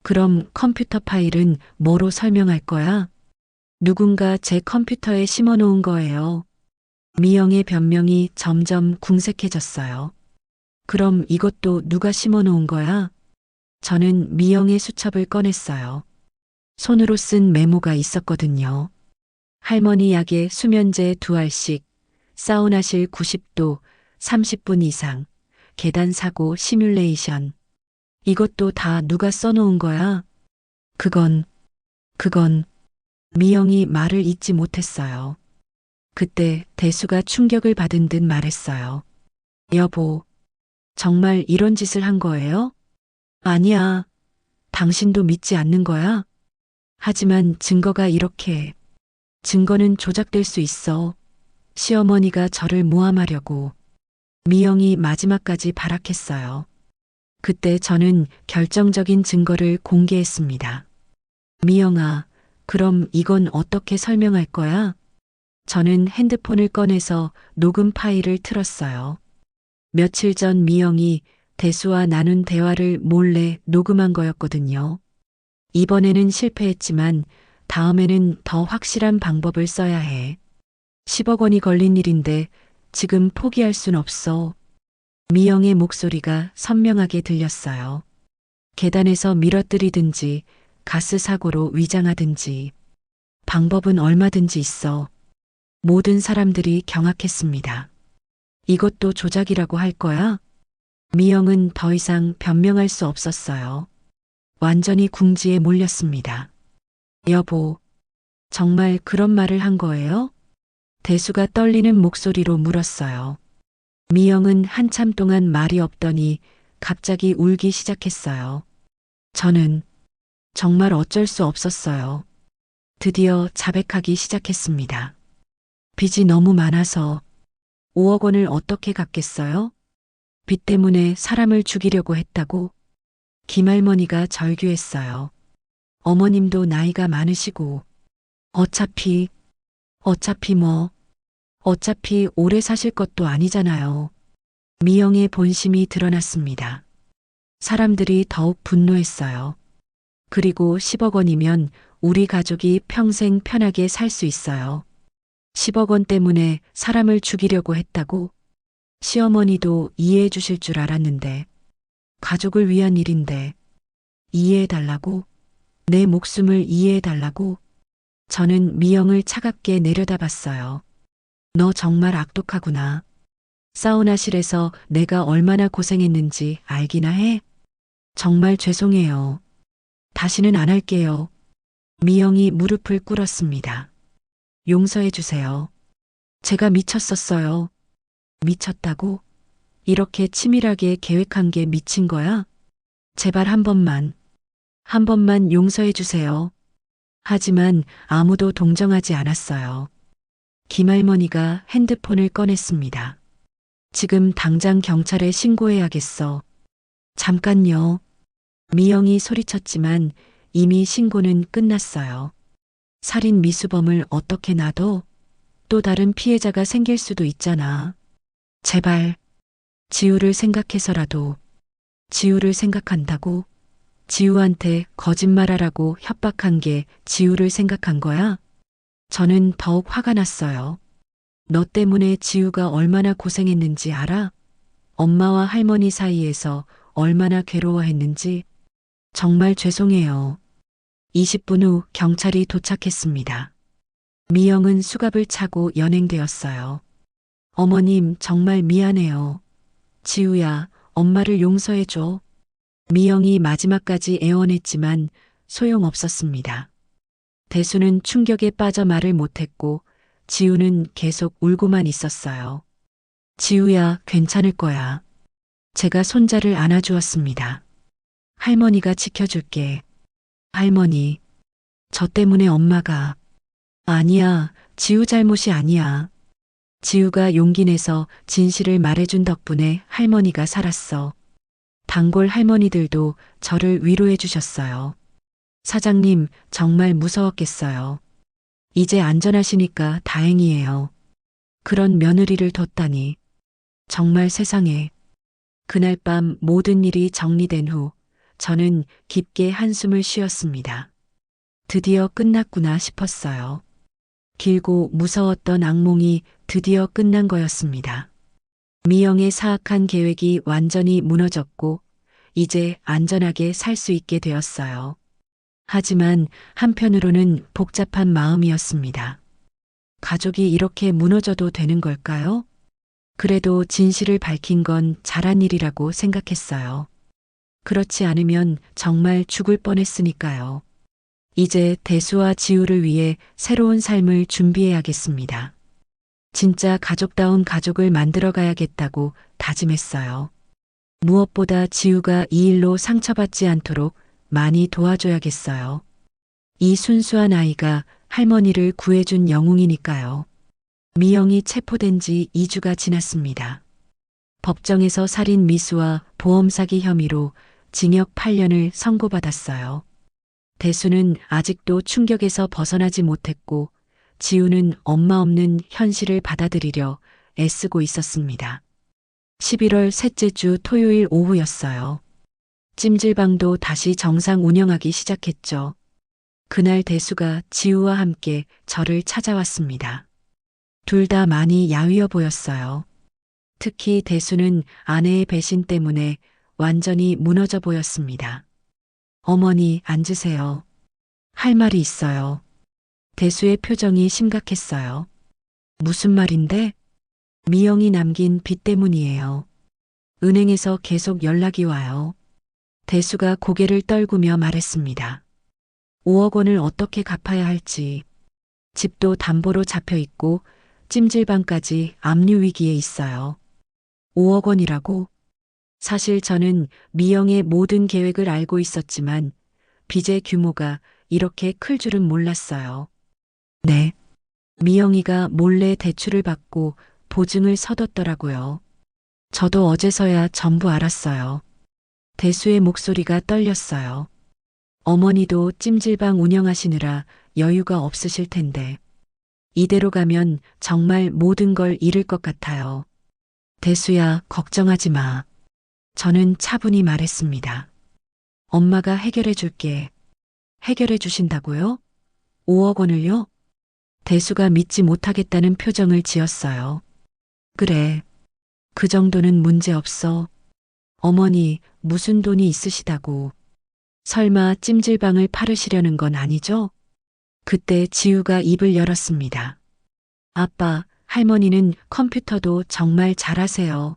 그럼 컴퓨터 파일은 뭐로 설명할 거야? 누군가 제 컴퓨터에 심어 놓은 거예요. 미영의 변명이 점점 궁색해졌어요. 그럼 이것도 누가 심어 놓은 거야? 저는 미영의 수첩을 꺼냈어요. 손으로 쓴 메모가 있었거든요. 할머니 약에 수면제 2알씩, 사우나실 90도, 30분 이상, 계단 사고 시뮬레이션. 이것도 다 누가 써놓은 거야? 그건 미영이 말을 잇지 못했어요. 그때 대수가 충격을 받은 듯 말했어요. 여보, 정말 이런 짓을 한 거예요? 아니야. 당신도 믿지 않는 거야? 하지만 증거가 이렇게, 증거는 조작될 수 있어. 시어머니가 저를 모함하려고. 미영이 마지막까지 발악했어요. 그때 저는 결정적인 증거를 공개했습니다. 미영아, 그럼 이건 어떻게 설명할 거야? 저는 핸드폰을 꺼내서 녹음 파일을 틀었어요. 며칠 전 미영이 대수와 나눈 대화를 몰래 녹음한 거였거든요. 이번에는 실패했지만 다음에는 더 확실한 방법을 써야 해. 10억 원이 걸린 일인데 지금 포기할 순 없어. 미영의 목소리가 선명하게 들렸어요. 계단에서 밀어뜨리든지 가스 사고로 위장하든지 방법은 얼마든지 있어. 모든 사람들이 경악했습니다. 이것도 조작이라고 할 거야? 미영은 더 이상 변명할 수 없었어요. 완전히 궁지에 몰렸습니다. 여보, 정말 그런 말을 한 거예요? 대수가 떨리는 목소리로 물었어요. 미영은 한참 동안 말이 없더니 갑자기 울기 시작했어요. 저는 정말 어쩔 수 없었어요. 드디어 자백하기 시작했습니다. 빚이 너무 많아서 5억 원을 어떻게 갚겠어요? 빚 때문에 사람을 죽이려고 했다고? 김할머니가 절규했어요. 어머님도 나이가 많으시고 어차피 어차피 오래 사실 것도 아니잖아요. 미영의 본심이 드러났습니다. 사람들이 더욱 분노했어요. 그리고 10억 원이면 우리 가족이 평생 편하게 살 수 있어요. 10억 원 때문에 사람을 죽이려고 했다고? 시어머니도 이해해 주실 줄 알았는데. 가족을 위한 일인데. 이해해 달라고? 내 목숨을 이해해 달라고? 저는 미영을 차갑게 내려다봤어요. 너 정말 악독하구나. 사우나실에서 내가 얼마나 고생했는지 알기나 해? 정말 죄송해요. 다시는 안 할게요. 미영이 무릎을 꿇었습니다. 용서해 주세요. 제가 미쳤었어요. 미쳤다고? 이렇게 치밀하게 계획한 게 미친 거야? 제발 한 번만 용서해 주세요. 하지만 아무도 동정하지 않았어요. 김할머니가 핸드폰을 꺼냈습니다. 지금 당장 경찰에 신고해야겠어. 잠깐요. 미영이 소리쳤지만 이미 신고는 끝났어요. 살인 미수범을 어떻게 놔둬? 또 다른 피해자가 생길 수도 있잖아. 제발, 지우를 생각해서라도 지우를 생각한다고? 지우한테 거짓말하라고 협박한 게 지우를 생각한 거야? 저는 더욱 화가 났어요. 너 때문에 지우가 얼마나 고생했는지 알아? 엄마와 할머니 사이에서 얼마나 괴로워했는지. 정말 죄송해요. 20분 후 경찰이 도착했습니다. 미영은 수갑을 차고 연행되었어요. 어머님, 정말 미안해요. 지우야, 엄마를 용서해줘. 미영이 마지막까지 애원했지만 소용없었습니다. 대수는 충격에 빠져 말을 못했고 지우는 계속 울고만 있었어요. 지우야, 괜찮을 거야. 제가 손자를 안아주었습니다. 할머니가 지켜줄게. 할머니, 저 때문에 엄마가. 아니야, 지우 잘못이 아니야. 지우가 용기 내서 진실을 말해준 덕분에 할머니가 살았어. 단골 할머니들도 저를 위로해 주셨어요. 사장님, 정말 무서웠겠어요. 이제 안전하시니까 다행이에요. 그런 며느리를 뒀다니. 정말 세상에. 그날 밤 모든 일이 정리된 후 저는 깊게 한숨을 쉬었습니다. 드디어 끝났구나 싶었어요. 길고 무서웠던 악몽이 드디어 끝난 거였습니다. 미영의 사악한 계획이 완전히 무너졌고 이제 안전하게 살 수 있게 되었어요. 하지만 한편으로는 복잡한 마음이었습니다. 가족이 이렇게 무너져도 되는 걸까요? 그래도 진실을 밝힌 건 잘한 일이라고 생각했어요. 그렇지 않으면 정말 죽을 뻔했으니까요. 이제 대수와 지우를 위해 새로운 삶을 준비해야겠습니다. 진짜 가족다운 가족을 만들어 가야겠다고 다짐했어요. 무엇보다 지우가 이 일로 상처받지 않도록 많이 도와줘야겠어요. 이 순수한 아이가 할머니를 구해준 영웅이니까요. 미영이 체포된 지 2주가 지났습니다. 법정에서 살인 미수와 보험 사기 혐의로 징역 8년을 선고받았어요. 대수는 아직도 충격에서 벗어나지 못했고 지우는 엄마 없는 현실을 받아들이려 애쓰고 있었습니다. 11월 셋째 주 토요일 오후였어요. 찜질방도 다시 정상 운영하기 시작했죠. 그날 대수가 지우와 함께 저를 찾아왔습니다. 둘 다 많이 야위어 보였어요. 특히 대수는 아내의 배신 때문에 완전히 무너져 보였습니다. 어머니, 앉으세요. 할 말이 있어요. 대수의 표정이 심각했어요. 무슨 말인데? 미영이 남긴 빚 때문이에요. 은행에서 계속 연락이 와요. 대수가 고개를 떨구며 말했습니다. 5억 원을 어떻게 갚아야 할지. 집도 담보로 잡혀 있고 찜질방까지 압류 위기에 있어요. 5억 원이라고? 사실 저는 미영의 모든 계획을 알고 있었지만 빚의 규모가 이렇게 클 줄은 몰랐어요. 네. 미영이가 몰래 대출을 받고 보증을 서뒀더라고요. 저도 어제서야 전부 알았어요. 대수의 목소리가 떨렸어요. 어머니도 찜질방 운영하시느라 여유가 없으실 텐데. 이대로 가면 정말 모든 걸 잃을 것 같아요. 대수야, 걱정하지 마. 저는 차분히 말했습니다. 엄마가 해결해 줄게. 해결해 주신다고요? 5억 원을요? 대수가 믿지 못하겠다는 표정을 지었어요. 그래. 그 정도는 문제 없어. 어머니, 무슨 돈이 있으시다고. 설마 찜질방을 팔으시려는 건 아니죠? 그때 지우가 입을 열었습니다. 아빠, 할머니는 컴퓨터도 정말 잘하세요.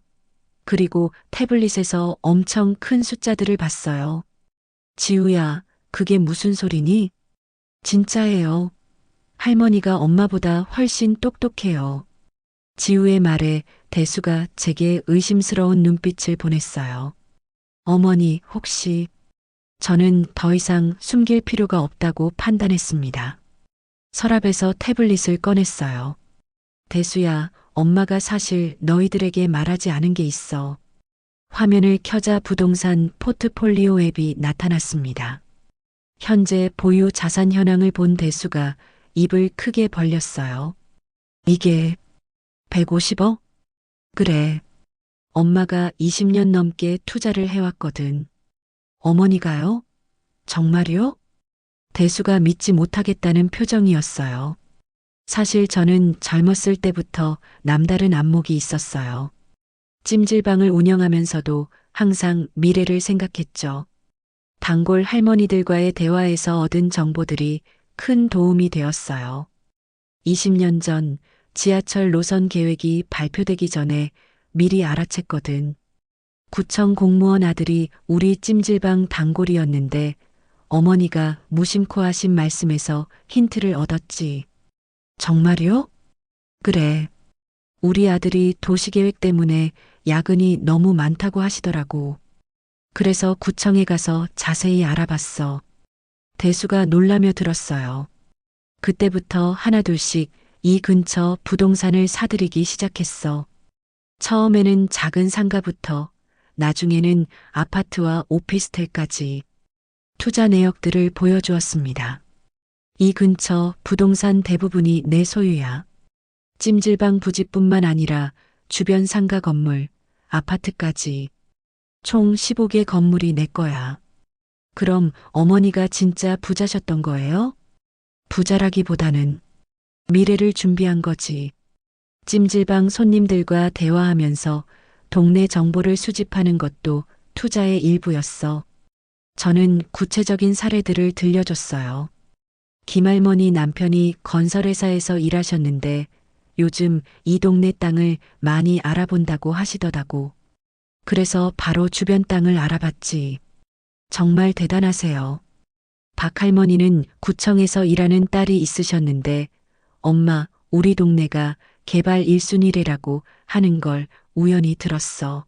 그리고 태블릿에서 엄청 큰 숫자들을 봤어요. 지우야, 그게 무슨 소리니? 진짜예요. 할머니가 엄마보다 훨씬 똑똑해요. 지우의 말에 대수가 제게 의심스러운 눈빛을 보냈어요. 어머니, 혹시. 저는 더 이상 숨길 필요가 없다고 판단했습니다. 서랍에서 태블릿을 꺼냈어요. 대수야, 엄마가 사실 너희들에게 말하지 않은 게 있어. 화면을 켜자 부동산 포트폴리오 앱이 나타났습니다. 현재 보유 자산 현황을 본 대수가 입을 크게 벌렸어요. 이게 150억? 그래. 엄마가 20년 넘게 투자를 해왔거든. 어머니가요? 정말요? 대수가 믿지 못하겠다는 표정이었어요. 사실 저는 젊었을 때부터 남다른 안목이 있었어요. 찜질방을 운영하면서도 항상 미래를 생각했죠. 단골 할머니들과의 대화에서 얻은 정보들이 큰 도움이 되었어요. 20년 전 지하철 노선 계획이 발표되기 전에 미리 알아챘거든. 구청 공무원 아들이 우리 찜질방 단골이었는데 어머니가 무심코 하신 말씀에서 힌트를 얻었지. 정말요? 그래. 우리 아들이 도시계획 때문에 야근이 너무 많다고 하시더라고. 그래서 구청에 가서 자세히 알아봤어. 대수가 놀라며 들었어요. 그때부터 하나둘씩 이 근처 부동산을 사들이기 시작했어. 처음에는 작은 상가부터, 나중에는 아파트와 오피스텔까지 투자 내역들을 보여주었습니다. 이 근처 부동산 대부분이 내 소유야. 찜질방 부지뿐만 아니라 주변 상가 건물, 아파트까지 총 15개 건물이 내 거야. 그럼 어머니가 진짜 부자셨던 거예요? 부자라기보다는 미래를 준비한 거지. 찜질방 손님들과 대화하면서 동네 정보를 수집하는 것도 투자의 일부였어. 저는 구체적인 사례들을 들려줬어요. 김할머니 남편이 건설회사에서 일하셨는데 요즘 이 동네 땅을 많이 알아본다고 하시더라고. 그래서 바로 주변 땅을 알아봤지. 정말 대단하세요. 박 할머니는 구청에서 일하는 딸이 있으셨는데 엄마, 우리 동네가 개발 1순위래라고 하는 걸 우연히 들었어.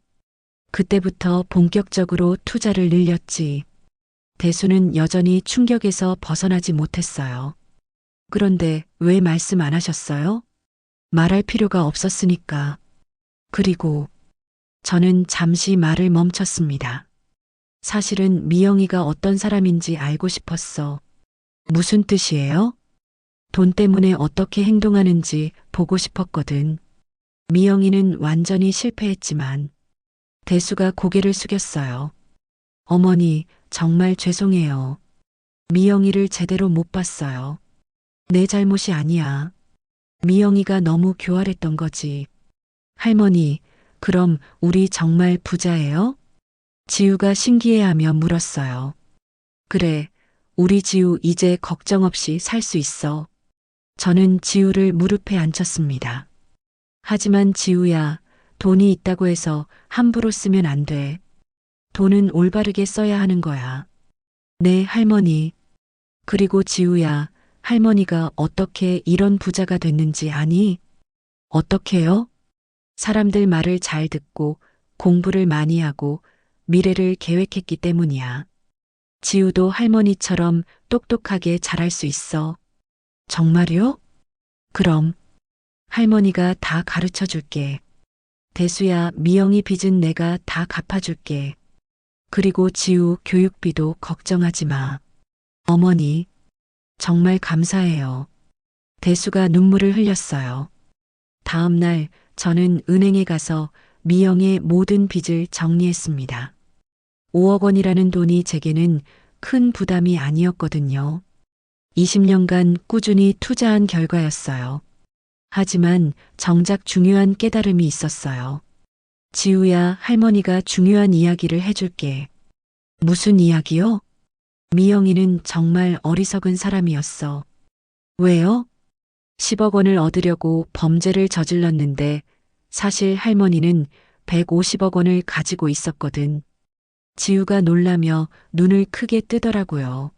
그때부터 본격적으로 투자를 늘렸지. 대수는 여전히 충격에서 벗어나지 못했어요. 그런데 왜 말씀 안 하셨어요? 말할 필요가 없었으니까. 그리고 저는 잠시 말을 멈췄습니다. 사실은 미영이가 어떤 사람인지 알고 싶었어. 무슨 뜻이에요? 돈 때문에 어떻게 행동하는지 보고 싶었거든. 미영이는 완전히 실패했지만 대수가 고개를 숙였어요. 어머니, 정말 죄송해요. 미영이를 제대로 못 봤어요. 내 잘못이 아니야. 미영이가 너무 교활했던 거지. 할머니, 그럼 우리 정말 부자예요? 지우가 신기해하며 물었어요. 그래, 우리 지우 이제 걱정 없이 살 수 있어. 저는 지우를 무릎에 앉혔습니다. 하지만 지우야, 돈이 있다고 해서 함부로 쓰면 안 돼. 돈은 올바르게 써야 하는 거야. 네, 할머니. 그리고 지우야, 할머니가 어떻게 이런 부자가 됐는지 아니? 어떻게요? 사람들 말을 잘 듣고 공부를 많이 하고 미래를 계획했기 때문이야. 지우도 할머니처럼 똑똑하게 자랄 수 있어. 정말요? 그럼 할머니가 다 가르쳐 줄게. 대수야, 미영이 빚은 내가 다 갚아줄게. 그리고 지우 교육비도 걱정하지 마. 어머니, 정말 감사해요. 대수가 눈물을 흘렸어요. 다음 날 저는 은행에 가서 미영의 모든 빚을 정리했습니다. 5억 원이라는 돈이 제게는 큰 부담이 아니었거든요. 20년간 꾸준히 투자한 결과였어요. 하지만 정작 중요한 깨달음이 있었어요. 지우야, 할머니가 중요한 이야기를 해줄게. 무슨 이야기요? 미영이는 정말 어리석은 사람이었어. 왜요? 10억 원을 얻으려고 범죄를 저질렀는데 사실 할머니는 150억 원을 가지고 있었거든. 지우가 놀라며 눈을 크게 뜨더라고요.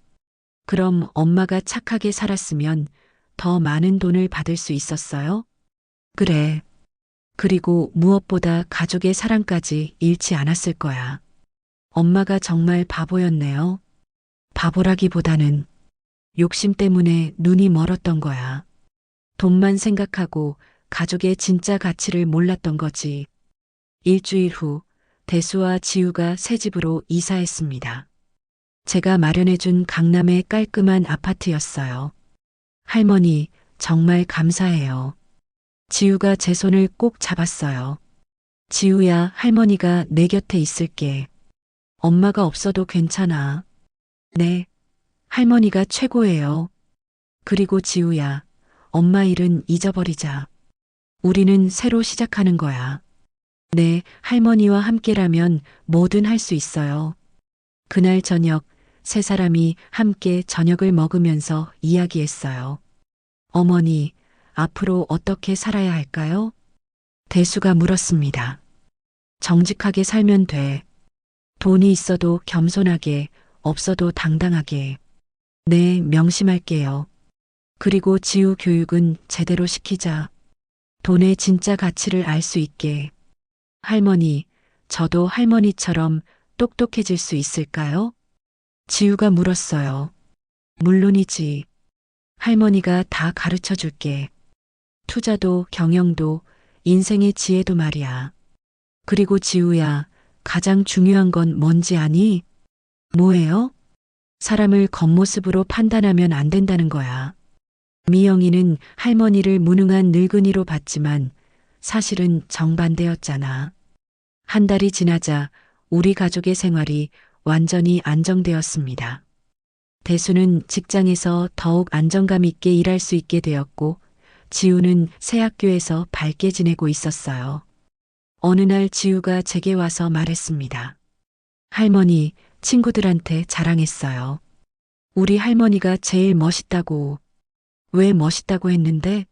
그럼 엄마가 착하게 살았으면 더 많은 돈을 받을 수 있었어요? 그래. 그리고 무엇보다 가족의 사랑까지 잃지 않았을 거야. 엄마가 정말 바보였네요. 바보라기보다는 욕심 때문에 눈이 멀었던 거야. 돈만 생각하고 가족의 진짜 가치를 몰랐던 거지. 일주일 후 대수와 지우가 새 집으로 이사했습니다. 제가 마련해준 강남의 깔끔한 아파트였어요. 할머니, 정말 감사해요. 지우가 제 손을 꼭 잡았어요. 지우야, 할머니가 내 곁에 있을게. 엄마가 없어도 괜찮아. 네, 할머니가 최고예요. 그리고 지우야, 엄마 일은 잊어버리자. 우리는 새로 시작하는 거야. 네, 할머니와 함께라면 뭐든 할 수 있어요. 그날 저녁, 세 사람이 함께 저녁을 먹으면서 이야기했어요. 어머니, 앞으로 어떻게 살아야 할까요? 대수가 물었습니다. 정직하게 살면 돼. 돈이 있어도 겸손하게, 없어도 당당하게. 네, 명심할게요. 그리고 지우 교육은 제대로 시키자. 돈의 진짜 가치를 알 수 있게. 할머니, 저도 할머니처럼 똑똑해질 수 있을까요? 지우가 물었어요. 물론이지. 할머니가 다 가르쳐 줄게. 투자도 경영도 인생의 지혜도 말이야. 그리고 지우야, 가장 중요한 건 뭔지 아니? 뭐예요? 사람을 겉모습으로 판단하면 안 된다는 거야. 미영이는 할머니를 무능한 늙은이로 봤지만 사실은 정반대였잖아. 한 달이 지나자 우리 가족의 생활이 완전히 안정되었습니다. 대수는 직장에서 더욱 안정감 있게 일할 수 있게 되었고, 지우는 새 학교에서 밝게 지내고 있었어요. 어느 날 지우가 제게 와서 말했습니다. 할머니, 친구들한테 자랑했어요. 우리 할머니가 제일 멋있다고. 왜 멋있다고 했는데?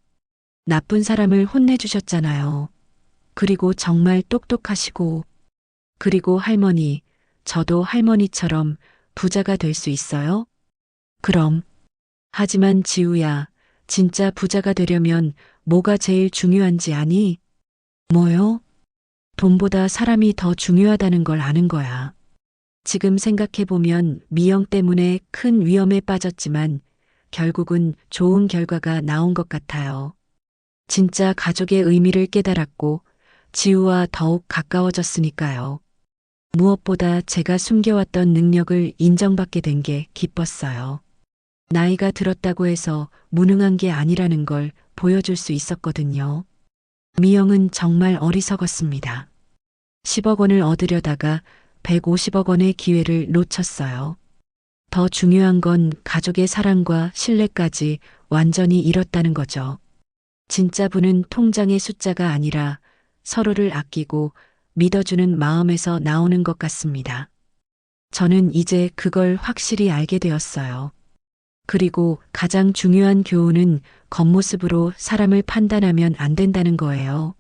나쁜 사람을 혼내주셨잖아요. 그리고 정말 똑똑하시고. 그리고 할머니, 저도 할머니처럼 부자가 될 수 있어요? 그럼. 하지만 지우야, 진짜 부자가 되려면 뭐가 제일 중요한지 아니? 뭐요? 돈보다 사람이 더 중요하다는 걸 아는 거야. 지금 생각해보면 미영 때문에 큰 위험에 빠졌지만 결국은 좋은 결과가 나온 것 같아요. 진짜 가족의 의미를 깨달았고 지우와 더욱 가까워졌으니까요. 무엇보다 제가 숨겨왔던 능력을 인정받게 된 게 기뻤어요. 나이가 들었다고 해서 무능한 게 아니라는 걸 보여줄 수 있었거든요. 미영은 정말 어리석었습니다. 10억 원을 얻으려다가 150억 원의 기회를 놓쳤어요. 더 중요한 건 가족의 사랑과 신뢰까지 완전히 잃었다는 거죠. 진짜 부는 통장의 숫자가 아니라 서로를 아끼고 믿어주는 마음에서 나오는 것 같습니다. 저는 이제 그걸 확실히 알게 되었어요. 그리고 가장 중요한 교훈은 겉모습으로 사람을 판단하면 안 된다는 거예요.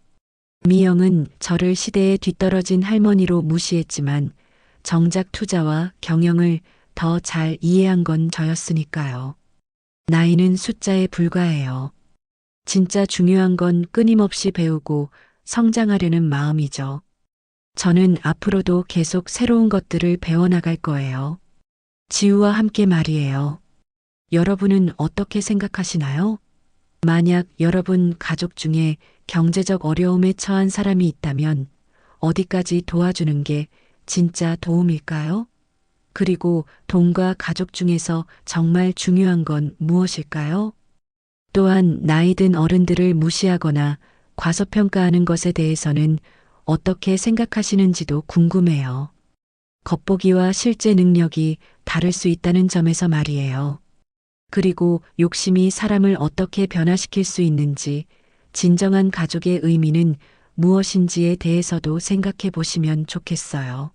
미영은 저를 시대에 뒤떨어진 할머니로 무시했지만 정작 투자와 경영을 더 잘 이해한 건 저였으니까요. 나이는 숫자에 불과해요. 진짜 중요한 건 끊임없이 배우고 성장하려는 마음이죠. 저는 앞으로도 계속 새로운 것들을 배워나갈 거예요. 지우와 함께 말이에요. 여러분은 어떻게 생각하시나요? 만약 여러분 가족 중에 경제적 어려움에 처한 사람이 있다면 어디까지 도와주는 게 진짜 도움일까요? 그리고 돈과 가족 중에서 정말 중요한 건 무엇일까요? 또한 나이 든 어른들을 무시하거나 과소평가하는 것에 대해서는 어떻게 생각하시는지도 궁금해요. 겉보기와 실제 능력이 다를 수 있다는 점에서 말이에요. 그리고 욕심이 사람을 어떻게 변화시킬 수 있는지, 진정한 가족의 의미는 무엇인지에 대해서도 생각해 보시면 좋겠어요.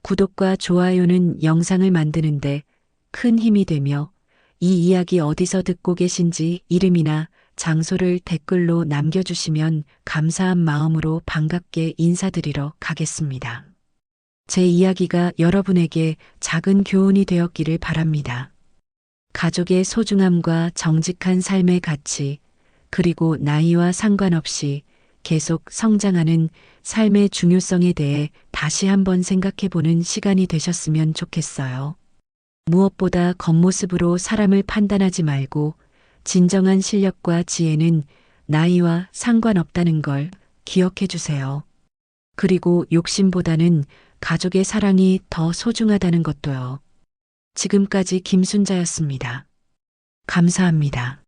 구독과 좋아요는 영상을 만드는데 큰 힘이 되며 이 이야기 어디서 듣고 계신지 이름이나 장소를 댓글로 남겨주시면 감사한 마음으로 반갑게 인사드리러 가겠습니다. 제 이야기가 여러분에게 작은 교훈이 되었기를 바랍니다. 가족의 소중함과 정직한 삶의 가치, 그리고 나이와 상관없이 계속 성장하는 삶의 중요성에 대해 다시 한번 생각해 보는 시간이 되셨으면 좋겠어요. 무엇보다 겉모습으로 사람을 판단하지 말고 진정한 실력과 지혜는 나이와 상관없다는 걸 기억해 주세요. 그리고 욕심보다는 가족의 사랑이 더 소중하다는 것도요. 지금까지 김순자였습니다. 감사합니다.